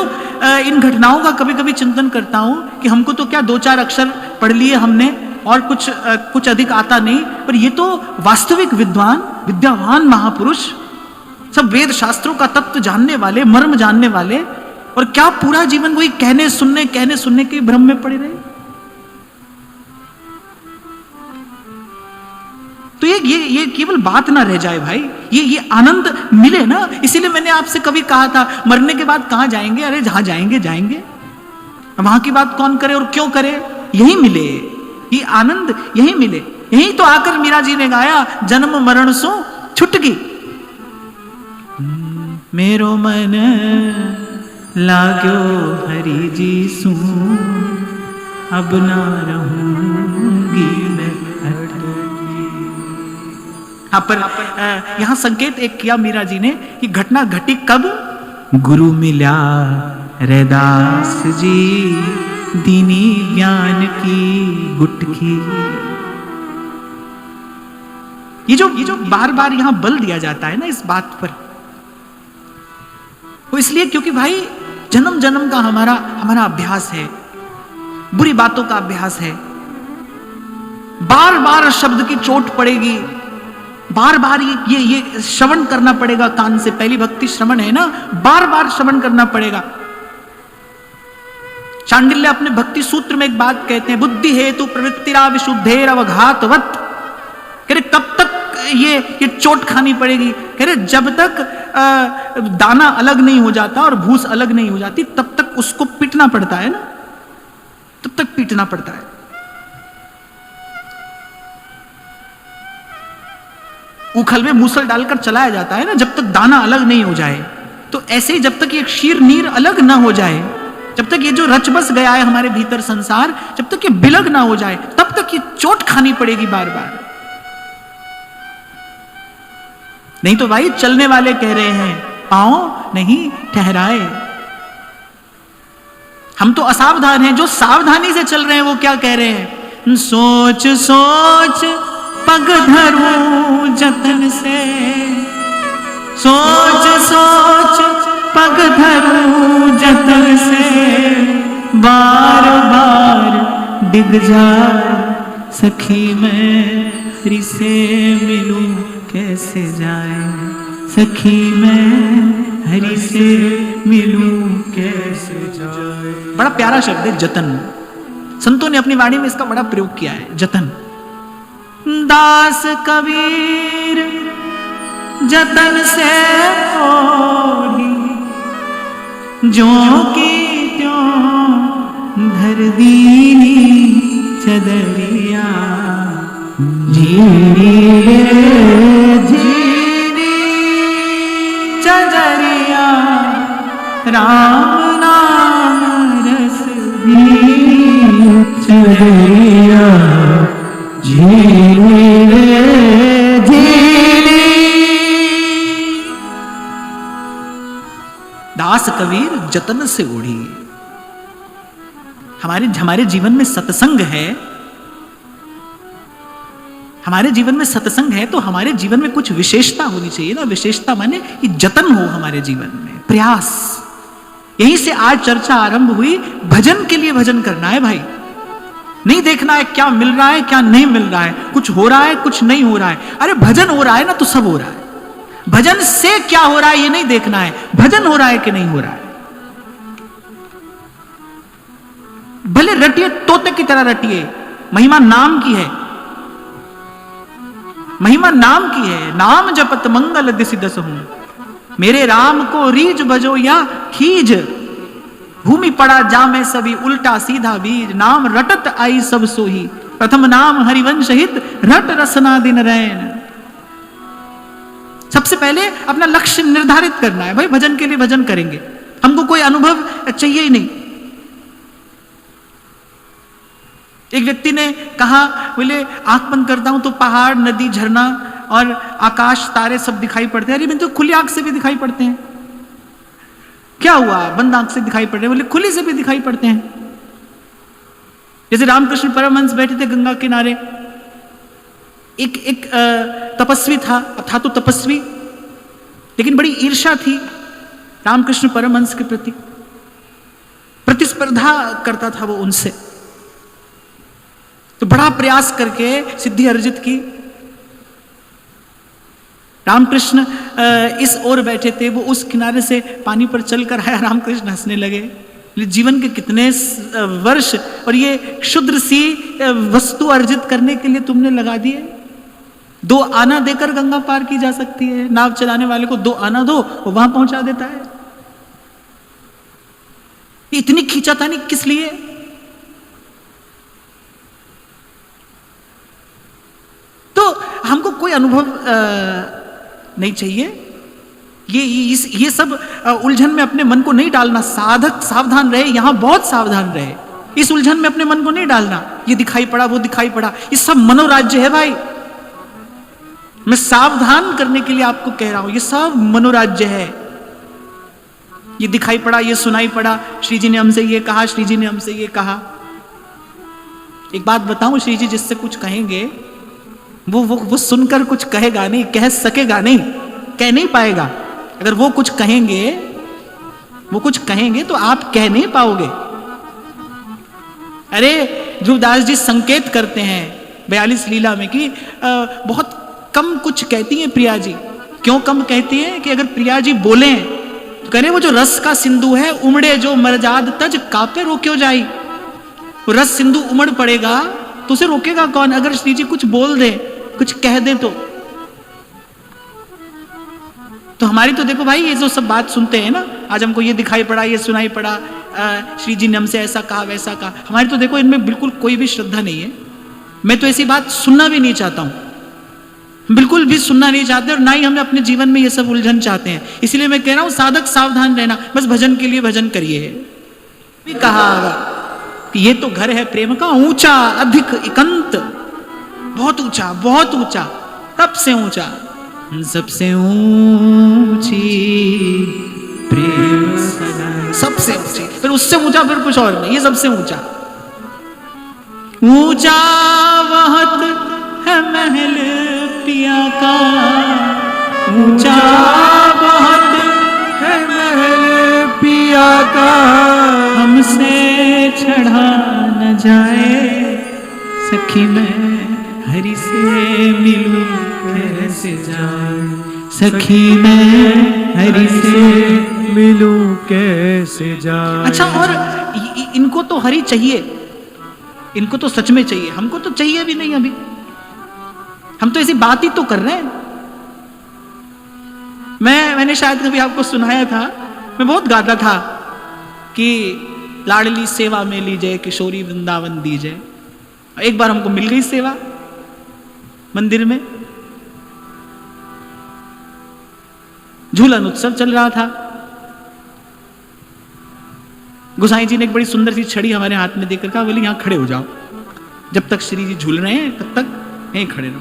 [SPEAKER 1] इन घटनाओं का कभी कभी चिंतन करता हूं कि हमको तो क्या 2-4 अक्षर पढ़ लिए हमने और कुछ अधिक आता नहीं, पर ये तो वास्तविक विद्वान विद्यावान महापुरुष, सब वेद शास्त्रों का तत्व जानने वाले, मर्म जानने वाले, और क्या पूरा जीवन वही कहने सुनने के भ्रम में पड़े रहे। तो ये केवल बात ना रह जाए भाई, ये आनंद मिले ना। इसीलिए मैंने आपसे कभी कहा था मरने के बाद कहां जाएंगे? अरे जहां जाएंगे, वहां की बात कौन करे और क्यों करे? यही मिले, ये आनंद यही मिले। यही तो आकर मीरा जी ने गाया, जन्म मरण सो छुटगी, मेरो मन लाग्यो हरि जी सू, अब ना रहूंगी मैं अटकी। पर यहां संकेत एक किया मीरा जी ने कि घटना घटी कब? गुरु मिला रैदास जी, दीनी ज्ञान की गुटकी। ये जो बार बार यहां बल दिया जाता है ना इस बात पर, वो इसलिए क्योंकि भाई जन्म जन्म का हमारा अभ्यास है, बुरी बातों का अभ्यास है। बार बार शब्द की चोट पड़ेगी, बार बार ये श्रवण करना पड़ेगा कान से। पहली भक्ति श्रवण है ना, बार बार श्रवण करना पड़ेगा। चांडिल्य अपने भक्ति सूत्र में एक बात कहते हैं, बुद्धि हेतु प्रवृत्तिरा विशुद्धेर अवघातवत्। कह रहे कब तक ये चोट खानी पड़ेगी? कह रहे जब तक दाना अलग नहीं हो जाता और भूस अलग नहीं हो जाती, तब तक उसको पीटना पड़ता है ना, तब तक पीटना पड़ता है। उखल में मूसल डालकर चलाया जाता है ना, जब तक दाना अलग नहीं हो जाए। तो ऐसे ही जब तक ये क्षीर नीर अलग ना हो जाए, जब तक ये जो रच बस गया है हमारे भीतर संसार, जब तक ये बिलग ना हो जाए, तब तक ये चोट खानी पड़ेगी बार बार। नहीं तो भाई चलने वाले कह रहे हैं पांव नहीं ठहराए। हम तो असावधान हैं, जो सावधानी से चल रहे हैं वो क्या कह रहे हैं? सोच सोच पग धरूं जतन से, सोच सोच पग धरूं जतन से, बार बार डिग जा सखी मैं हरि से मिलूं कैसे जाए, सखी मैं हरि से मिलूं कैसे जाए। बड़ा प्यारा शब्द है जतन, संतों ने अपनी वाणी में इसका बड़ा प्रयोग किया है, जतन। दास कबीर जतन से ओढ़ी, जो की त्यों धर दीनी चदरिया, झीनी झीनी चदरिया, राम नाम रस दी चदरिया, झीनी झीनी। दास कबीर जतन से ओढ़ी। हमारे जीवन में सत्संग है, हमारे जीवन में सत्संग है तो हमारे जीवन में कुछ विशेषता होनी चाहिए ना। विशेषता माने कि जतन हो हमारे जीवन में, प्रयास। यहीं से आज चर्चा आरंभ हुई। भजन के लिए भजन करना है भाई, नहीं देखना है क्या मिल रहा है क्या नहीं मिल रहा है, कुछ हो रहा है कुछ नहीं हो रहा है। अरे भजन हो रहा है ना तो सब हो रहा है। भजन से क्या हो रहा है ये नहीं देखना है, भजन हो रहा है कि नहीं हो रहा है। भले रटिए, तोते की तरह रटिए, महिमा नाम की है, महिमा नाम की है। नाम जपत मंगल दिसि दस हूं, मेरे राम को रीज बजो या खीज। भूमि पड़ा जामे सभी उल्टा सीधा बीज, नाम रटत आई सब सोही। प्रथम नाम हरिवंश हित, रट रसना दिन रैन। सबसे पहले अपना लक्ष्य निर्धारित करना है। भाई भजन के लिए भजन करेंगे, हमको कोई अनुभव चाहिए ही नहीं। एक व्यक्ति ने कहा, बोले आंख बंद करता हूं तो पहाड़, नदी, झरना और आकाश, तारे सब दिखाई पड़ते हैं। अरे मैं तो खुली आंख से भी दिखाई पड़ते हैं। क्या हुआ, बंद आंख से दिखाई पड़ रहे हैं? बोले खुली से भी दिखाई पड़ते हैं। जैसे रामकृष्ण परमहंस बैठे थे गंगा किनारे, एक तपस्वी था तो तपस्वी, लेकिन बड़ी ईर्ष्या थी रामकृष्ण परमहंस के प्रति, प्रतिस्पर्धा करता था वो उनसे। तो बड़ा प्रयास करके सिद्धि अर्जित की। रामकृष्ण इस ओर बैठे थे, वो उस किनारे से पानी पर चलकर आया। रामकृष्ण हंसने लगे, जीवन के कितने वर्ष और ये क्षुद्र सी वस्तु अर्जित करने के लिए तुमने लगा दिए। 2 आना देकर गंगा पार की जा सकती है। नाव चलाने वाले को 2 आना दो, वो वहां पहुंचा देता है। इतनी खींचातानी किस लिए? तो हमको कोई अनुभव नहीं चाहिए। ये सब उलझन में अपने मन को नहीं डालना। साधक सावधान रहे, यहां बहुत सावधान रहे। इस उलझन में अपने मन को नहीं डालना। ये दिखाई पड़ा, वो दिखाई पड़ा, ये सब मनोराज्य है भाई। मैं सावधान करने के लिए आपको कह रहा हूं, ये सब मनोराज्य है। ये दिखाई पड़ा, ये सुनाई पड़ा, श्री जी ने हमसे ये कहा, श्री जी ने हमसे ये कहा। एक बात बताऊं, श्री जी जिससे कुछ कहेंगे वो सुनकर कुछ कहेगा नहीं, कह सकेगा नहीं, कह नहीं पाएगा। अगर वो कुछ कहेंगे तो आप कह नहीं पाओगे। अरे ध्रुवदास जी संकेत करते हैं 42 लीला में कि बहुत कम कुछ कहती हैं प्रिया जी। क्यों कम कहती हैं? कि अगर प्रिया जी बोले तो कह रहे वो जो रस का सिंधु है, उमड़े जो मरजाद तज कापे रो क्यों जाई। वो रस सिंधु उमड़ पड़ेगा तो उसे रोकेगा कौन? अगर श्री जी कुछ बोल दे, कुछ कह दे तो हमारी तो देखो भाई, ये जो सब बात सुनते हैं ना, आज हमको ये दिखाई पड़ा, ये सुनाई पड़ा, श्री जी ने हमसे ऐसा कहा वैसा कहा, हमारी तो देखो इनमें बिल्कुल कोई भी श्रद्धा नहीं है। मैं तो ऐसी बात सुनना भी नहीं चाहता हूं, बिल्कुल भी सुनना नहीं चाहते, और ना ही हमें अपने जीवन में ये सब उलझन चाहते हैं। इसलिए मैं कह रहा हूं साधक सावधान रहना, बस भजन के लिए भजन करिए। भी कहा कि ये तो घर है प्रेम का, ऊंचा अधिक इकंत, बहुत ऊंचा, बहुत ऊंचा, सबसे ऊंचा, सबसे ऊंची प्रेम सदा, सबसे ऊंची, फिर उससे ऊंचा फिर कुछ और नहीं, ये सबसे ऊंचा। ऊंचा वहत है महल पिया का, ऊंचा वहत है महल पिया का, हमसे चढ़ा न जाए सखी मैं हरि से मिलूं कैसे जाए, सखी मैं हरि से
[SPEAKER 2] मिलूं कैसे जाए।
[SPEAKER 1] अच्छा, और इनको तो हरि चाहिए, इनको तो सच में चाहिए, हमको तो चाहिए भी नहीं। अभी हम तो ऐसी बात ही तो कर रहे हैं। मैंने शायद कभी आपको सुनाया था, मैं बहुत गाता था कि लाडली सेवा में लीजिए, किशोरी वृंदावन दीजिए। एक बार हमको मिल गई सेवा मंदिर में, झूलन उत्सव चल रहा था। गोसाई जी ने एक बड़ी सुंदर सी छड़ी हमारे हाथ में देकर कहा, बोले यहां खड़े हो जाओ, जब तक श्री जी झूल रहे हैं तब तक यहीं खड़े रहो।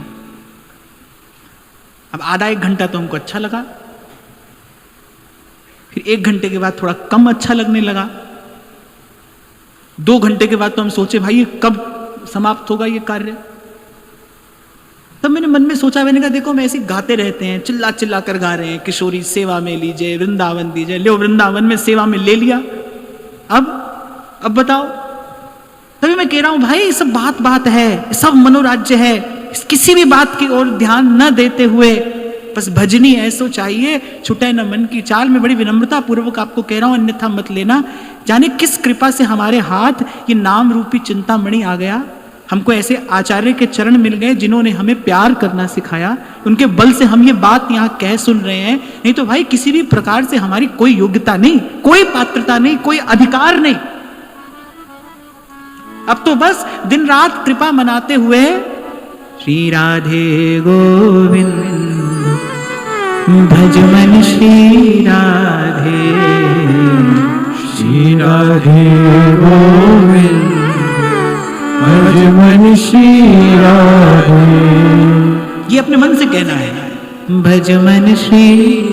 [SPEAKER 1] अब आधा 1 घंटा तो हमको अच्छा लगा, फिर 1 घंटे के बाद थोड़ा कम अच्छा लगने लगा, 2 घंटे के बाद तो हम सोचे भाई ये कब समाप्त होगा ये कार्य। तब मैंने मन में सोचा, मैंने कहा देखो मैं ऐसे गाते रहते हैं, चिल्ला चिल्ला कर गा रहे हैं, किशोरी सेवा में लीजिए, वृंदावन दीजिए, लो वृंदावन में सेवा में ले लिया। अब बताओ। तभी मैं कह रहा हूं भाई सब बात है, सब मनोराज्य है, किसी भी बात की ओर ध्यान न देते हुए बस भजनी ऐसो चाहिए, छुटे न मन की चाल। मैं बड़ी विनम्रता पूर्वक आपको कह रहा हूं, अन्यथा मत लेना। जाने किस कृपा से हमारे हाथ ये नाम रूपी चिंतामणि आ गया। हमको ऐसे आचार्य के चरण मिल गए जिन्होंने हमें प्यार करना सिखाया, उनके बल से हम ये बात यहाँ कह सुन रहे हैं। नहीं तो भाई किसी भी प्रकार से हमारी कोई योग्यता नहीं, कोई पात्रता नहीं, कोई अधिकार नहीं। अब तो बस दिन रात कृपा मनाते हुए श्री राधे गोविंद भज मन श्री राधे,
[SPEAKER 2] श्री राधे गोविंद भज मन श्री राधे।
[SPEAKER 1] ये अपने मन से कहना है, भज मन श्री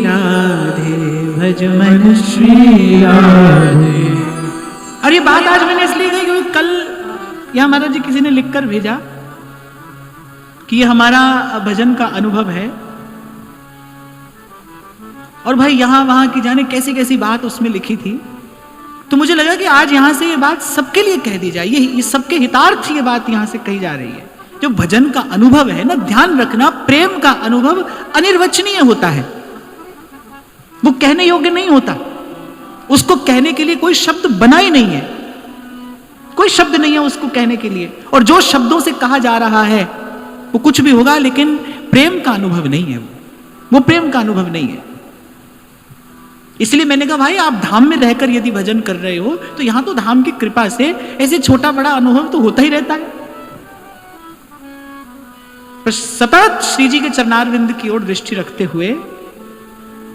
[SPEAKER 1] राधे, भज मन श्री राधे। और ये बात आज मैंने इसलिए कही क्योंकि कल यहाँ महाराज जी किसी ने लिखकर भेजा कि ये हमारा भजन का अनुभव है, और भाई यहां वहां की जाने कैसी कैसी बात उसमें लिखी थी। तो मुझे लगा कि आज यहां से ये बात सबके लिए कह दी जाए, ये सबके हितार्थ ये बात यहां से कही जा रही है। जो भजन का अनुभव है ना, ध्यान रखना, प्रेम का अनुभव अनिर्वचनीय होता है, वो कहने योग्य नहीं होता। उसको कहने के लिए कोई शब्द बना ही नहीं है, कोई शब्द नहीं है उसको कहने के लिए। और जो शब्दों से कहा जा रहा है वो कुछ भी होगा, लेकिन प्रेम का अनुभव नहीं है, वो प्रेम का अनुभव नहीं है। इसलिए मैंने कहा भाई आप धाम में रहकर यदि भजन कर रहे हो तो यहां तो धाम की कृपा से ऐसे छोटा बड़ा अनुभव तो होता ही रहता है। पर सतत श्री जी के चरणारविंद की ओर दृष्टि रखते हुए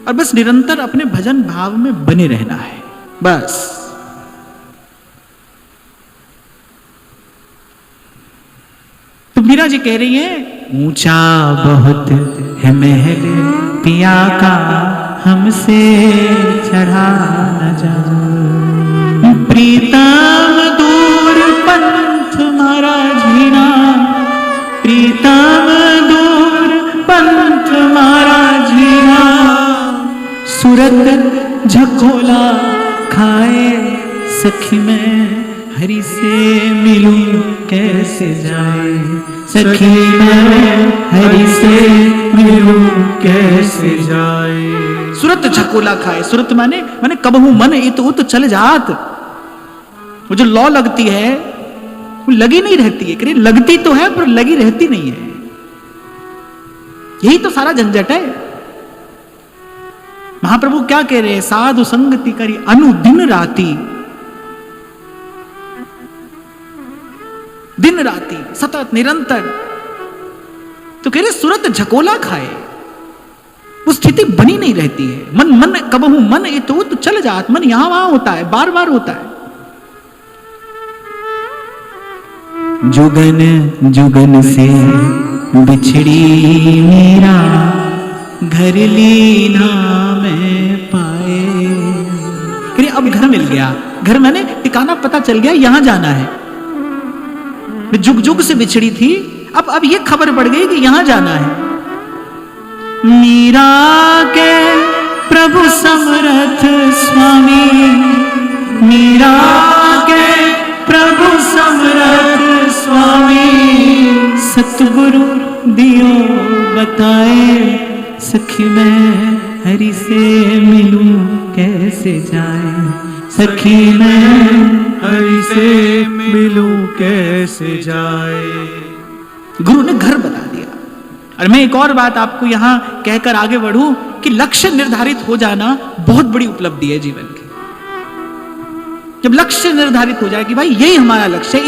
[SPEAKER 1] और बस निरंतर अपने भजन भाव में बने रहना है, बस। तो मीरा जी कह रही है, ऊंचा बहुत है महल पिया का, हमसे चढ़ा न जा। प्रीतम दूर पंथ मारा झीना, प्रीतम दूर पंथ मारा झीना। सूरत झकोला खाए सखी में, हरि से मिलूं कैसे जाए। सखी में हरि से मिलूं कैसे जाए। सूरत झकोला खाए, सूरत माने कबहू मन इत उत चल जात। वो जो लौ लगती है वो लगी नहीं रहती है, करीब लगती तो है पर लगी रहती नहीं है। यही तो सारा झंझट है। महाप्रभु क्या कह रहे हैं, साधु संगति करी अनुदिन राती, दिन राती सतत निरंतर। तो कह रहे सूरत झकोला खाए, वो स्थिति बनी नहीं रहती है। मन कबहू मन ये तो चल जात, मन यहां वहां होता है, बार बार होता है। जुगन जुगन से बिछड़ी मीरा, घर लीना में पाए। कह अब घर मिल गया, घर मैंने ठिकाना पता चल गया, यहां जाना है। जुग जुग से बिछड़ी थी, अब ये खबर पड़ गई कि यहां जाना है। मीरा के प्रभु समरथ स्वामी, मीरा के प्रभु समरथ स्वामी। सतगुरु दियो बताए, सखी मैं हरि से मिलूं कैसे जाए। सखी मैं
[SPEAKER 2] हरि से मिलूं कैसे जाए।
[SPEAKER 1] गुरु ने घर बता दिया। और मैं एक और बात आपको यहां कहकर आगे बढ़ूं कि लक्ष्य निर्धारित हो जाना बहुत बड़ी उपलब्धि है जीवन की। जब लक्ष्य निर्धारित हो जाए कि भाई यही हमारा लक्ष्य है,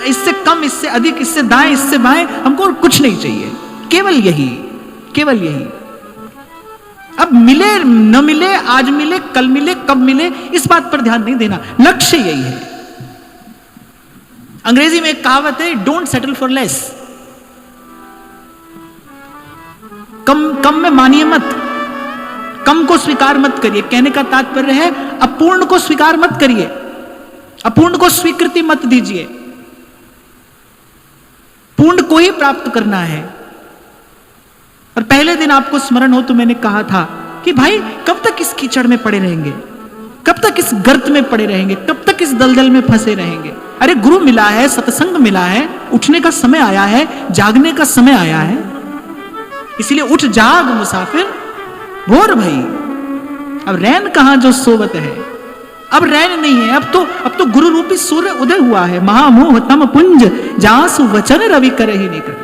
[SPEAKER 1] इससे कम, इससे अधिक, इससे दाएं, इससे बाएं, हमको और कुछ नहीं चाहिए, केवल यही, केवल यही। अब मिले न मिले, आज मिले, कल मिले, कब मिले, इस बात पर ध्यान नहीं देना, लक्ष्य यही है। अंग्रेजी में एक कहावत है, डोंट सेटल फॉर लेस। कम में मानिए मत, कम को स्वीकार मत करिए। कहने का तात्पर्य है अपूर्ण को स्वीकार मत करिए, अपूर्ण को स्वीकृति मत दीजिए। पूर्ण को ही प्राप्त करना है। और पहले दिन आपको स्मरण हो तो मैंने कहा था कि भाई कब तक इस कीचड़ में पड़े रहेंगे, कब तक इस गर्त में पड़े रहेंगे, कब तक इस दलदल में फंसे रहेंगे। अरे गुरु मिला है, सत्संग मिला है, उठने का समय आया है, जागने का समय आया है, इसलिए उठ जाग मुसाफिर भोर भई। अब रैन कहां जो सोवत है, अब रैन नहीं है, अब तो गुरु रूपी सूर्य उदय हुआ है। महामोह तम पुंज जासु वचन रवि करहि निकट,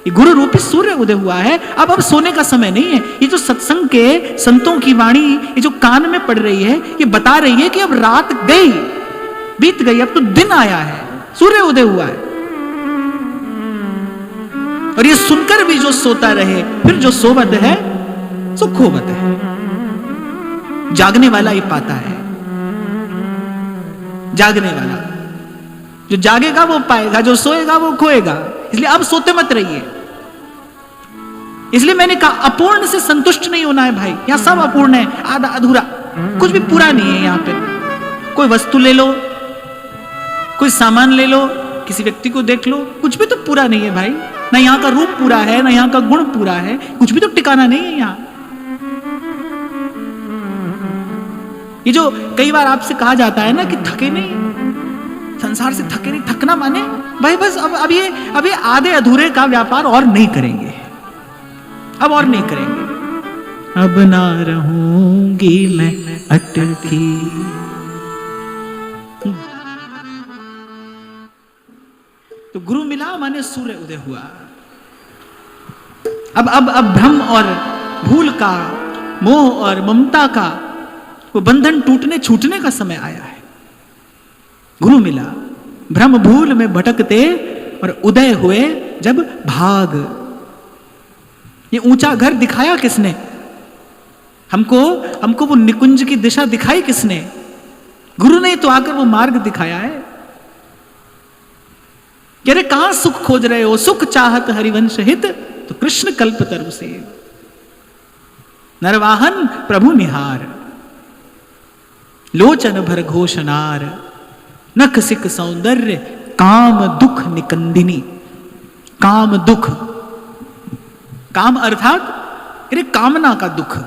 [SPEAKER 1] ये गुरु रूपी सूर्य उदय हुआ है। अब सोने का समय नहीं है। ये जो सत्संग के संतों की वाणी ये जो कान में पड़ रही है, ये बता रही है कि अब रात गई, बीत गई, अब तो दिन आया है, सूर्य उदय हुआ है। और ये सुनकर भी जो सोता रहे, फिर जो सोवत है सो खोवत है। जागने वाला ही पाता है, जागने वाला जो जागेगा वो पाएगा, जो सोएगा वो खोएगा। इसलिए अब सोते मत रहिए। इसलिए मैंने कहा अपूर्ण से संतुष्ट नहीं होना है भाई। यहां सब अपूर्ण है, आधा अधूरा, कुछ भी पूरा नहीं है। यहां पे कोई वस्तु ले लो, कोई सामान ले लो, किसी व्यक्ति को देख लो, कुछ भी तो पूरा नहीं है भाई। ना यहां का रूप पूरा है, ना यहां का गुण पूरा है, कुछ भी तो टिकाना नहीं है यहां। ये जो कई बार आपसे कहा जाता है ना कि थके नहीं, संसार से थके नहीं, थकना माने भाई बस अब ये आधे अधूरे का व्यापार और नहीं करेंगे, अब और नहीं करेंगे। अब ना रहूंगी मैं अटकी। तो गुरु मिला माने सूर्य उदय हुआ। अब भ्रम और भूल का, मोह और ममता का वो बंधन टूटने छूटने का समय आया है। गुरु मिला, भ्रम भूल में भटकते और उदय हुए जब भाग। ये ऊंचा घर दिखाया किसने हमको वो निकुंज की दिशा दिखाई किसने? गुरु ने तो आकर वो मार्ग दिखाया है। कह रहे कहां सुख खोज रहे हो, सुख चाहत हरिवंश हित, तो कृष्ण कल्प तरु से नरवाहन प्रभु निहार, लोचन भर घोषणार, नख सिक सौंदर्य काम दुख निकंदिनी। काम दुख, काम अर्थात अरे कामना का दुख,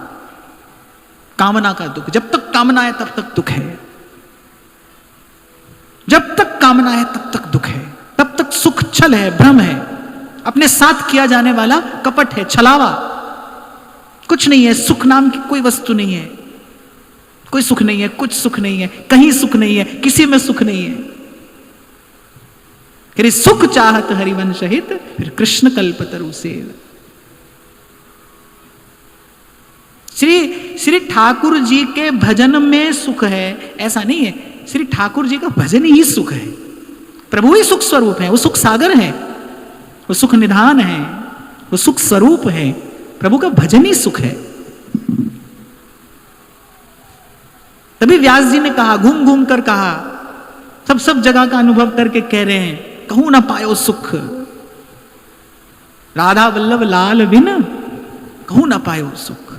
[SPEAKER 1] कामना का दुख। जब तक कामना है तब तक दुख है, जब तक कामना है तब तक दुख है, तब तक सुख छल है, भ्रम है, अपने साथ किया जाने वाला कपट है, छलावा। कुछ नहीं है, सुख नाम की कोई वस्तु नहीं है, कोई सुख नहीं है, कुछ सुख नहीं है, कहीं सुख नहीं है, किसी में सुख नहीं है। फिर सुख चाहत हरिवंश हित, फिर कृष्ण कल्प तरु सेव। श्री ठाकुर जी के भजन में सुख है ऐसा नहीं है, श्री ठाकुर जी का भजन ही सुख है। प्रभु ही सुख स्वरूप है, वो सुख सागर है, वो सुख निधान है, वो सुख स्वरूप है। प्रभु का भजन ही सुख है। तभी व्यास जी ने कहा, घूम घूम कर कहा, सब जगह का अनुभव करके कह रहे हैं, कहूं ना पायो सुख राधा वल्लभ लाल बिन, कहूं ना पायो सुख।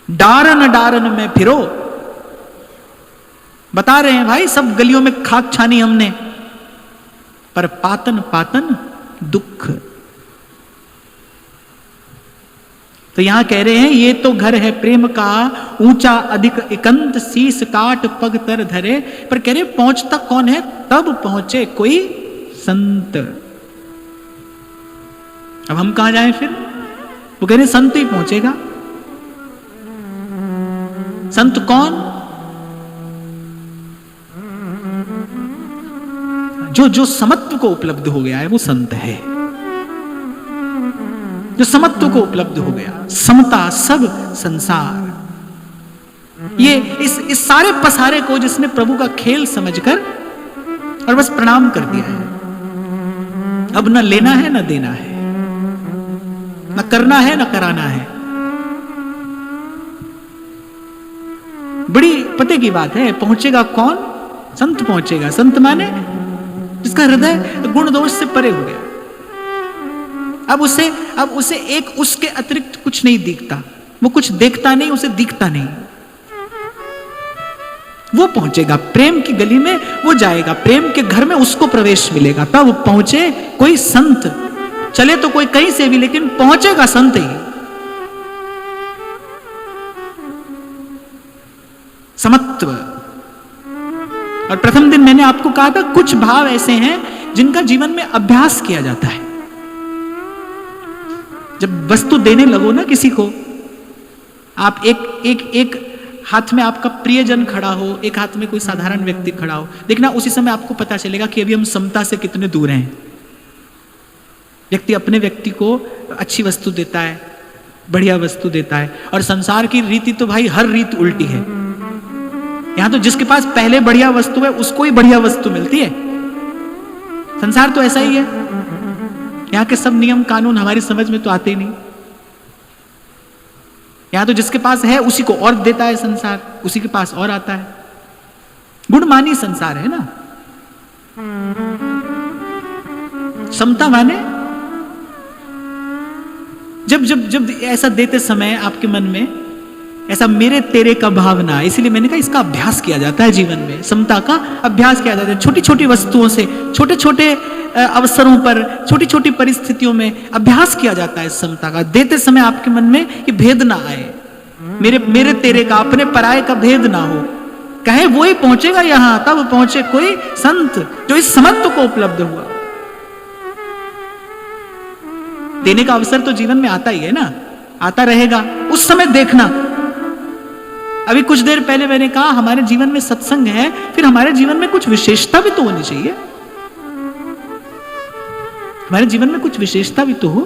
[SPEAKER 1] डारन डारन में फिरो, बता रहे हैं भाई सब गलियों में खाक छानी हमने, पर पातन पातन दुख। तो यहां कह रहे हैं ये तो घर है प्रेम का, ऊंचा अधिक एकांत, शीस काट पग तर धरे। पर कह रहे पहुंचता कौन है? तब पहुंचे कोई संत। अब हम कहां जाएं फिर? वो कह रहे संत ही पहुंचेगा। संत कौन? जो समत्व को उपलब्ध हो गया है वो संत है। जो समत्व को उपलब्ध हो गया, समता सब संसार, ये इस सारे पसारे को जिसने प्रभु का खेल समझकर और बस प्रणाम कर दिया है। अब न लेना है न देना है, न करना है न कराना है। बड़ी पते की बात है। पहुंचेगा कौन? संत पहुंचेगा। संत माने जिसका हृदय गुण दोष से परे हो गया। अब उसे एक उसके अतिरिक्त कुछ नहीं दिखता, वो कुछ देखता नहीं, उसे दिखता नहीं। वो पहुंचेगा प्रेम की गली में, वो जाएगा प्रेम के घर में, उसको प्रवेश मिलेगा। तब पहुंचे कोई संत। चले तो कोई कहीं से भी, लेकिन पहुंचेगा संत ही। समत्व। और प्रथम दिन मैंने आपको कहा था कुछ भाव ऐसे हैं जिनका जीवन में अभ्यास किया जाता है। जब वस्तु देने लगो ना किसी को, आप एक हाथ में आपका प्रियजन खड़ा हो, एक हाथ में कोई साधारण व्यक्ति खड़ा हो, देखना उसी समय आपको पता चलेगा कि अभी हम समता से कितने दूर हैं। व्यक्ति अपने व्यक्ति को अच्छी वस्तु देता है, बढ़िया वस्तु देता है, और संसार की रीति तो भाई हर रीत उल्टी है। यहां तो जिसके पास पहले बढ़िया वस्तु है उसको ही बढ़िया वस्तु मिलती है। संसार तो ऐसा ही है। यहां के सब नियम कानून हमारी समझ में तो आते ही नहीं। यहां तो जिसके पास है उसी को और देता है संसार, उसी के पास और आता है। गुणमानी संसार है ना। समता माने जब जब जब ऐसा देते समय आपके मन में ऐसा मेरे तेरे का भावना, इसलिए मैंने कहा इसका अभ्यास किया जाता है जीवन में। समता का अभ्यास किया जाता है छोटी छोटी वस्तुओं से, छोटे छोटे अवसरों पर, छोटी छोटी परिस्थितियों में अभ्यास किया जाता है समता का। देते समय आपके मन में ये भेद ना आए, मेरे तेरे का, अपने पराये का भेद ना हो। कहे वो ही पहुंचेगा यहां, तब पहुंचे कोई संत जो इस समत्व को उपलब्ध हुआ। देने का अवसर तो जीवन में आता ही है ना, आता रहेगा, उस समय देखना। अभी कुछ देर पहले मैंने कहा हमारे जीवन में सत्संग है, फिर हमारे जीवन में कुछ विशेषता भी तो होनी चाहिए। हमारे जीवन में कुछ विशेषता भी तो हो।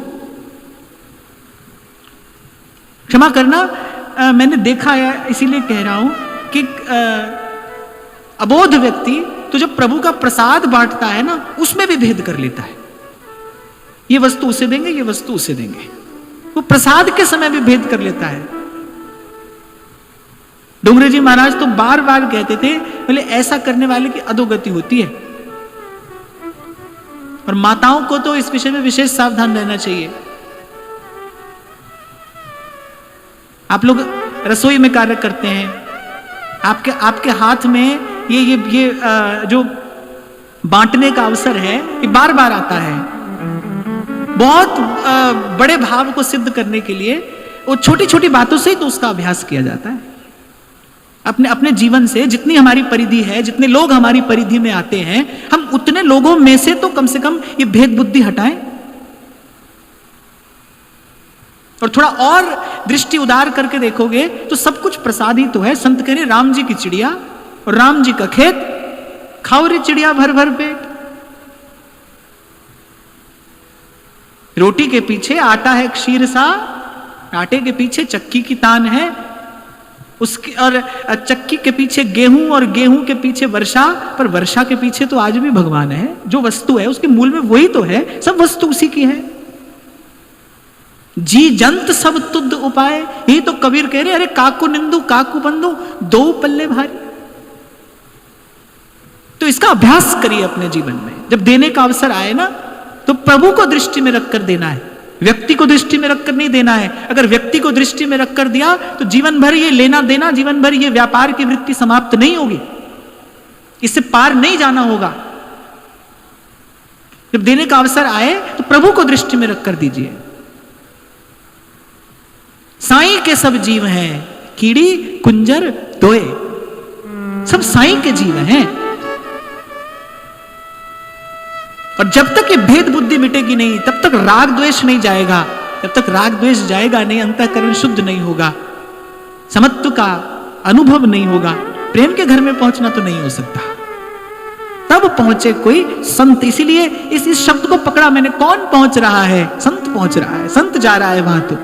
[SPEAKER 1] क्षमा करना, मैंने देखा है, इसीलिए कह रहा हूं कि अबोध व्यक्ति तो जब प्रभु का प्रसाद बांटता है ना, उसमें भी भेद कर लेता है। ये वस्तु उसे देंगे, ये वस्तु उसे देंगे। वो प्रसाद के समय भी भेद कर लेता है। डोंगरे जी महाराज तो बार बार कहते थे, बोले ऐसा करने वाले की अधोगति होती है। और माताओं को तो इस विषय में विशेष सावधान रहना चाहिए। आप लोग रसोई में कार्य करते हैं, आपके हाथ में ये जो बांटने का अवसर है, ये बार बार आता है। बहुत बड़े भाव को सिद्ध करने के लिए वो छोटी छोटी बातों से ही तो उसका अभ्यास किया जाता है। अपने जीवन से जितनी हमारी परिधि है, जितने लोग हमारी परिधि में आते हैं, हम उतने लोगों में से तो कम से कम ये भेद बुद्धि हटाएं और थोड़ा और दृष्टि उदार करके देखोगे तो सब कुछ प्रसाद ही तो है। संत कह रहे राम जी की चिड़िया और राम जी का खेत, खाओ रे चिड़िया भर भर पेट। रोटी के पीछे आटा है क्षीर सा, आटे के पीछे चक्की की तान है, उसके और चक्की के पीछे गेहूं और गेहूं के पीछे वर्षा, पर वर्षा के पीछे तो आज भी भगवान है। जो वस्तु है उसके मूल में वही तो है, सब वस्तु उसी की है। जी जंत सब तुद उपाय, यही तो कबीर कह रहे, अरे काकू निंदु काकू बंधु दो पल्ले भारी। तो इसका अभ्यास करिए अपने जीवन में। जब देने का अवसर आए ना, तो प्रभु को दृष्टि में रखकर देना है, व्यक्ति को दृष्टि में रखकर नहीं देना है। अगर व्यक्ति को दृष्टि में रखकर दिया तो जीवन भर ये लेना देना, जीवन भर ये व्यापार की वृत्ति समाप्त नहीं होगी, इससे पार नहीं जाना होगा। जब देने का अवसर आए तो प्रभु को दृष्टि में रखकर दीजिए। साईं के सब जीव हैं, कीड़ी कुंजर दोए, सब साईं के जीव हैं। और जब तक ये भेद बुद्धि मिटेगी नहीं, तब तक राग द्वेष नहीं जाएगा। जब तक राग द्वेष जाएगा नहीं, अंतःकरण शुद्ध नहीं होगा, समत्व का अनुभव नहीं होगा, प्रेम के घर में पहुंचना तो नहीं हो सकता। तब पहुंचे कोई संत। इसीलिए इस शब्द को पकड़ा मैंने, कौन पहुंच रहा है? संत पहुंच रहा है, संत जा रहा है वहां। तो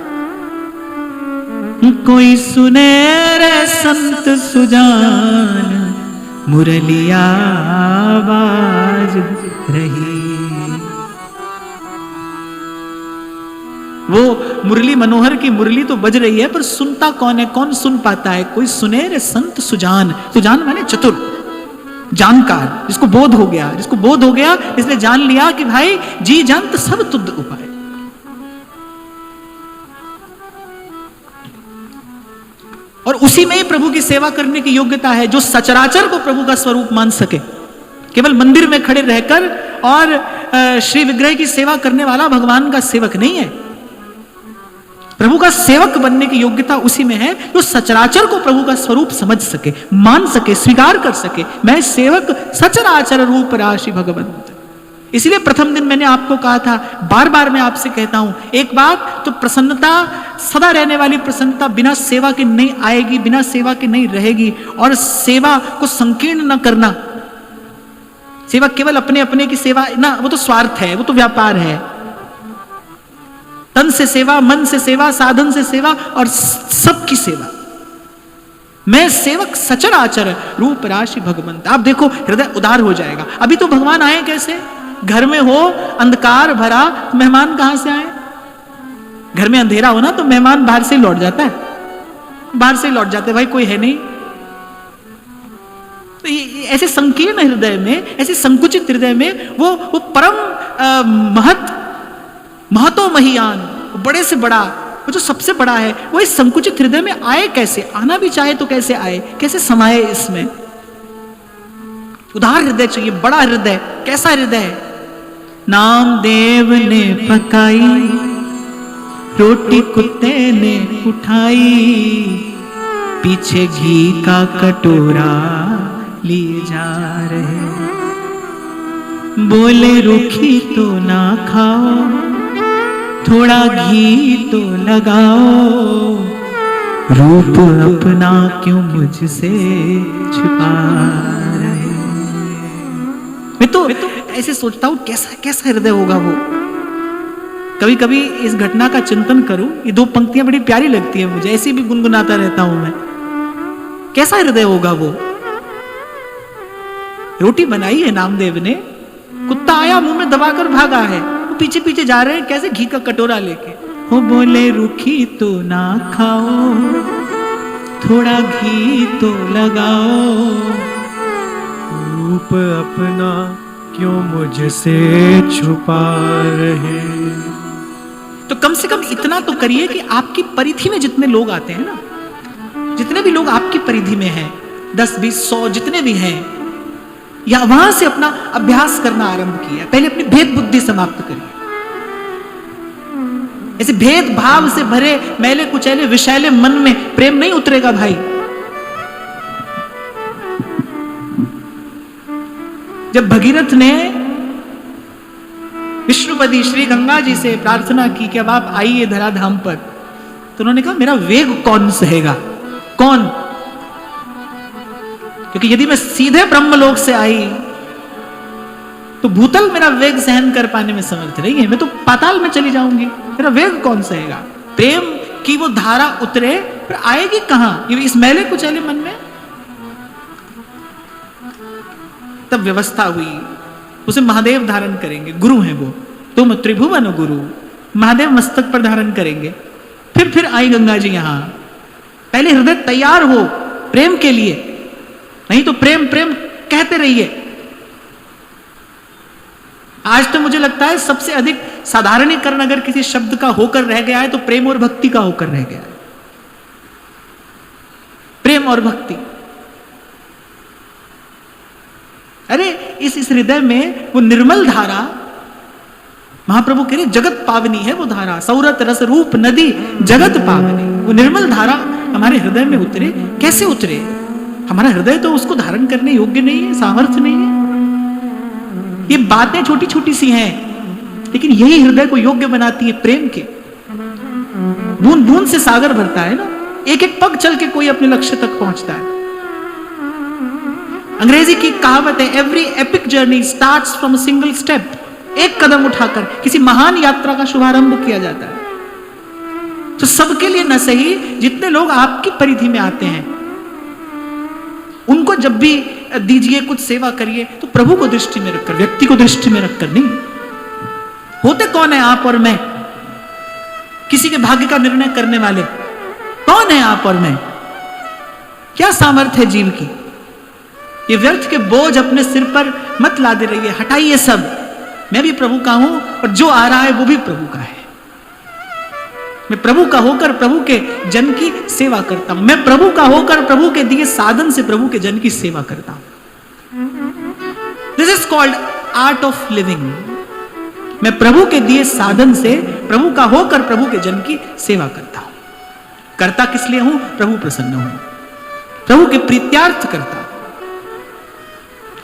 [SPEAKER 1] कोई सुने रे संत सुजान, मुरलिया आवाज रही। वो मुरली मनोहर की मुरली तो बज रही है, पर सुनता कौन है? कौन सुन पाता है? कोई सुने रे संत सुजान। सुजान माने चतुर, जानकार, जिसको बोध हो गया, जिसको बोध हो गया इसलिए जान लिया कि भाई जी जंत सब तुद उपाय। और उसी में ही प्रभु की सेवा करने की योग्यता है, जो सचराचर को प्रभु का स्वरूप मान सके। केवल मंदिर में खड़े रहकर और श्री विग्रह की सेवा करने वाला भगवान का सेवक नहीं है। प्रभु का सेवक बनने की योग्यता उसी में है जो सचराचर को प्रभु का स्वरूप समझ सके, मान सके, स्वीकार कर सके। मैं सेवक सचराचर रूप राशि भगवंत। इसलिए प्रथम दिन मैंने आपको कहा था, बार बार मैं आपसे कहता हूं, एक बात तो प्रसन्नता, सदा रहने वाली प्रसन्नता बिना सेवा के नहीं आएगी, बिना सेवा के नहीं रहेगी। और सेवा को संकीर्ण न करना, सेवा केवल अपने अपने की सेवा ना, वो तो स्वार्थ है, वो तो व्यापार है। तन से सेवा, मन से सेवा, साधन से सेवा और सबकी सेवा। मैं सेवक सचराचर रूप राशि भगवंत। आप देखो हृदय उदार हो जाएगा। अभी तो भगवान आए कैसे? घर में हो अंधकार भरा, मेहमान कहां से आए? घर में अंधेरा हो ना तो मेहमान बाहर से लौट जाता है, बाहर से लौट जाते, भाई कोई है नहीं। तो ऐसे संकीर्ण हृदय में, ऐसे संकुचित हृदय में वो परम महतो महियान, बड़े से बड़ा, वो जो सबसे बड़ा है, वो इस संकुचित हृदय में आए कैसे? आना भी चाहे तो कैसे आए, कैसे समाये इसमें? उदार हृदय चाहिए, बड़ा हृदय। कैसा हृदय है? नामदेव ने पकाई, रोटी कुत्ते ने उठाई, पीछे घी का कटोरा लिए जा रहे, बोले रूखी तो ना खाओ, थोड़ा घी तो लगाओ, रूप अपना क्यों मुझसे छिपा रहे। मैं तो ऐसे सोचता हूं कैसा हृदय होगा वो। कभी कभी इस घटना का चिंतन करूं, ये दो पंक्तियां बड़ी प्यारी लगती है मुझे, ऐसे भी गुनगुनाता रहता हूं मैं। कैसा हृदय होगा वो? रोटी बनाई है नामदेव ने, कुत्ता आया मुंह में दबाकर भागा है, वो पीछे पीछे जा रहे हैं कैसे? घी का कटोरा लेके। वो बोले रूखी तो ना खाओ, थोड़ा घी तो लगाओ,
[SPEAKER 2] रूप अपना क्यों मुझसे छुपा रहे।
[SPEAKER 1] तो कम से कम इतना तो करिए कि आपकी परिधि में जितने लोग आते हैं ना, जितने भी लोग आपकी परिधि में हैं, 10, 20, 100 जितने भी हैं, या वहां से अपना अभ्यास करना आरंभ किया। पहले अपनी भेद बुद्धि समाप्त करिए। ऐसे भेद भाव से भरे मैले कुचैले विषैले मन में प्रेम नहीं उतरेगा भाई। जब भगीरथ ने विष्णुपति श्री गंगा जी से प्रार्थना की कि अब आप आइए धराधाम पर, तो उन्होंने कहा मेरा वेग कौन सहेगा? कौन? क्योंकि यदि मैं सीधे ब्रह्मलोक से आई तो भूतल मेरा वेग सहन कर पाने में समर्थ नहीं है, मैं तो पाताल में चली जाऊंगी, मेरा वेग कौन सहेगा? प्रेम की वो धारा उतरे, फिर आएगी कहां? इस मैले कुचैले मन में। तब व्यवस्था हुई, उसे महादेव धारण करेंगे, गुरु हैं वो, तुम त्रिभुवन गुरु, महादेव मस्तक पर धारण करेंगे। फिर आई गंगा जी यहां। पहले हृदय तैयार हो प्रेम के लिए, नहीं तो प्रेम प्रेम कहते रहिए। आज तो मुझे लगता है सबसे अधिक साधारणीकरण अगर किसी शब्द का होकर रह गया है तो प्रेम और भक्ति का होकर रह गया है। प्रेम और भक्ति, अरे इस हृदय में वो निर्मल धारा, महाप्रभु कह रहे जगत पावनी है वो धारा, सौरत रस रूप नदी जगत पावनी। वो निर्मल धारा हमारे हृदय में उतरे। कैसे उतरे? हमारा हृदय तो उसको धारण करने योग्य नहीं है, सामर्थ्य नहीं है। ये बातें छोटी छोटी सी हैं, लेकिन यही हृदय को योग्य बनाती है प्रेम के। बूंद बूंद से सागर भरता है ना, एक एक पग चल के कोई अपने लक्ष्य तक पहुंचता है। अंग्रेजी की कहावत है, every epic journey starts from a single step. एक कदम उठाकर किसी महान यात्रा का शुभारंभ किया जाता है। तो सबके लिए न सही, जितने लोग आपकी परिधि में आते हैं उनको जब भी दीजिए, कुछ सेवा करिए, तो प्रभु को दृष्टि में रखकर, व्यक्ति को दृष्टि में रखकर नहीं। होते कौन है आप और मैं? किसी के भाग्य का निर्णय करने वाले कौन है आप और मैं? क्या सामर्थ्य है जीव की? ये व्यर्थ के बोझ अपने सिर पर मत लादे रहिए, हटाइए सब। मैं भी प्रभु का हूं और जो आ रहा है वो भी प्रभु का है। मैं प्रभु का होकर प्रभु के जन की सेवा करता हूं। मैं प्रभु का होकर प्रभु के दिए साधन से प्रभु के जन की सेवा करता हूं। This is called art of living. मैं प्रभु के दिए साधन से, प्रभु का होकर प्रभु के जन की सेवा करता हूं। करता किस लिए हूं? प्रभु प्रसन्न हूं, प्रभु के प्रीत्यार्थ करता हूं।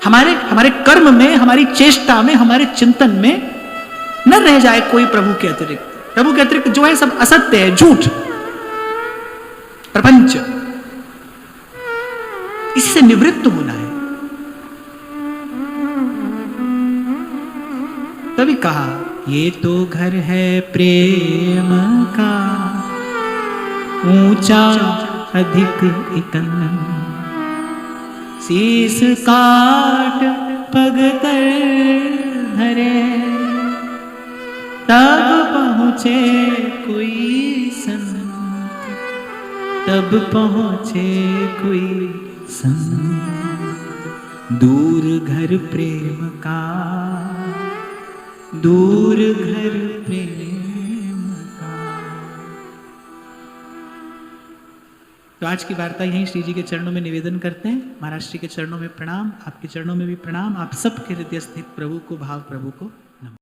[SPEAKER 1] हमारे कर्म में, हमारी चेष्टा में, हमारे चिंतन में न रह जाए कोई प्रभु के अतिरिक्त। प्रभु के अतिरिक्त जो है सब असत्य है, झूठ, प्रपंच। इससे निवृत्त होना है। तभी कहा ये तो घर है प्रेम का, ऊंचा अधिक इकन, शीस काट पग कर धरे, तब पहुंचे कोई संत, तब पहुंचे कोई संत। दूर घर प्रेम का, दूर घर प्रेम का। तो आज की वार्ता यहीं श्री जी के चरणों में निवेदन करते हैं। महाराज श्री के चरणों में प्रणाम, आपके चरणों में भी प्रणाम। आप सबके हृदय स्थित प्रभु को, भाव प्रभु को नमन।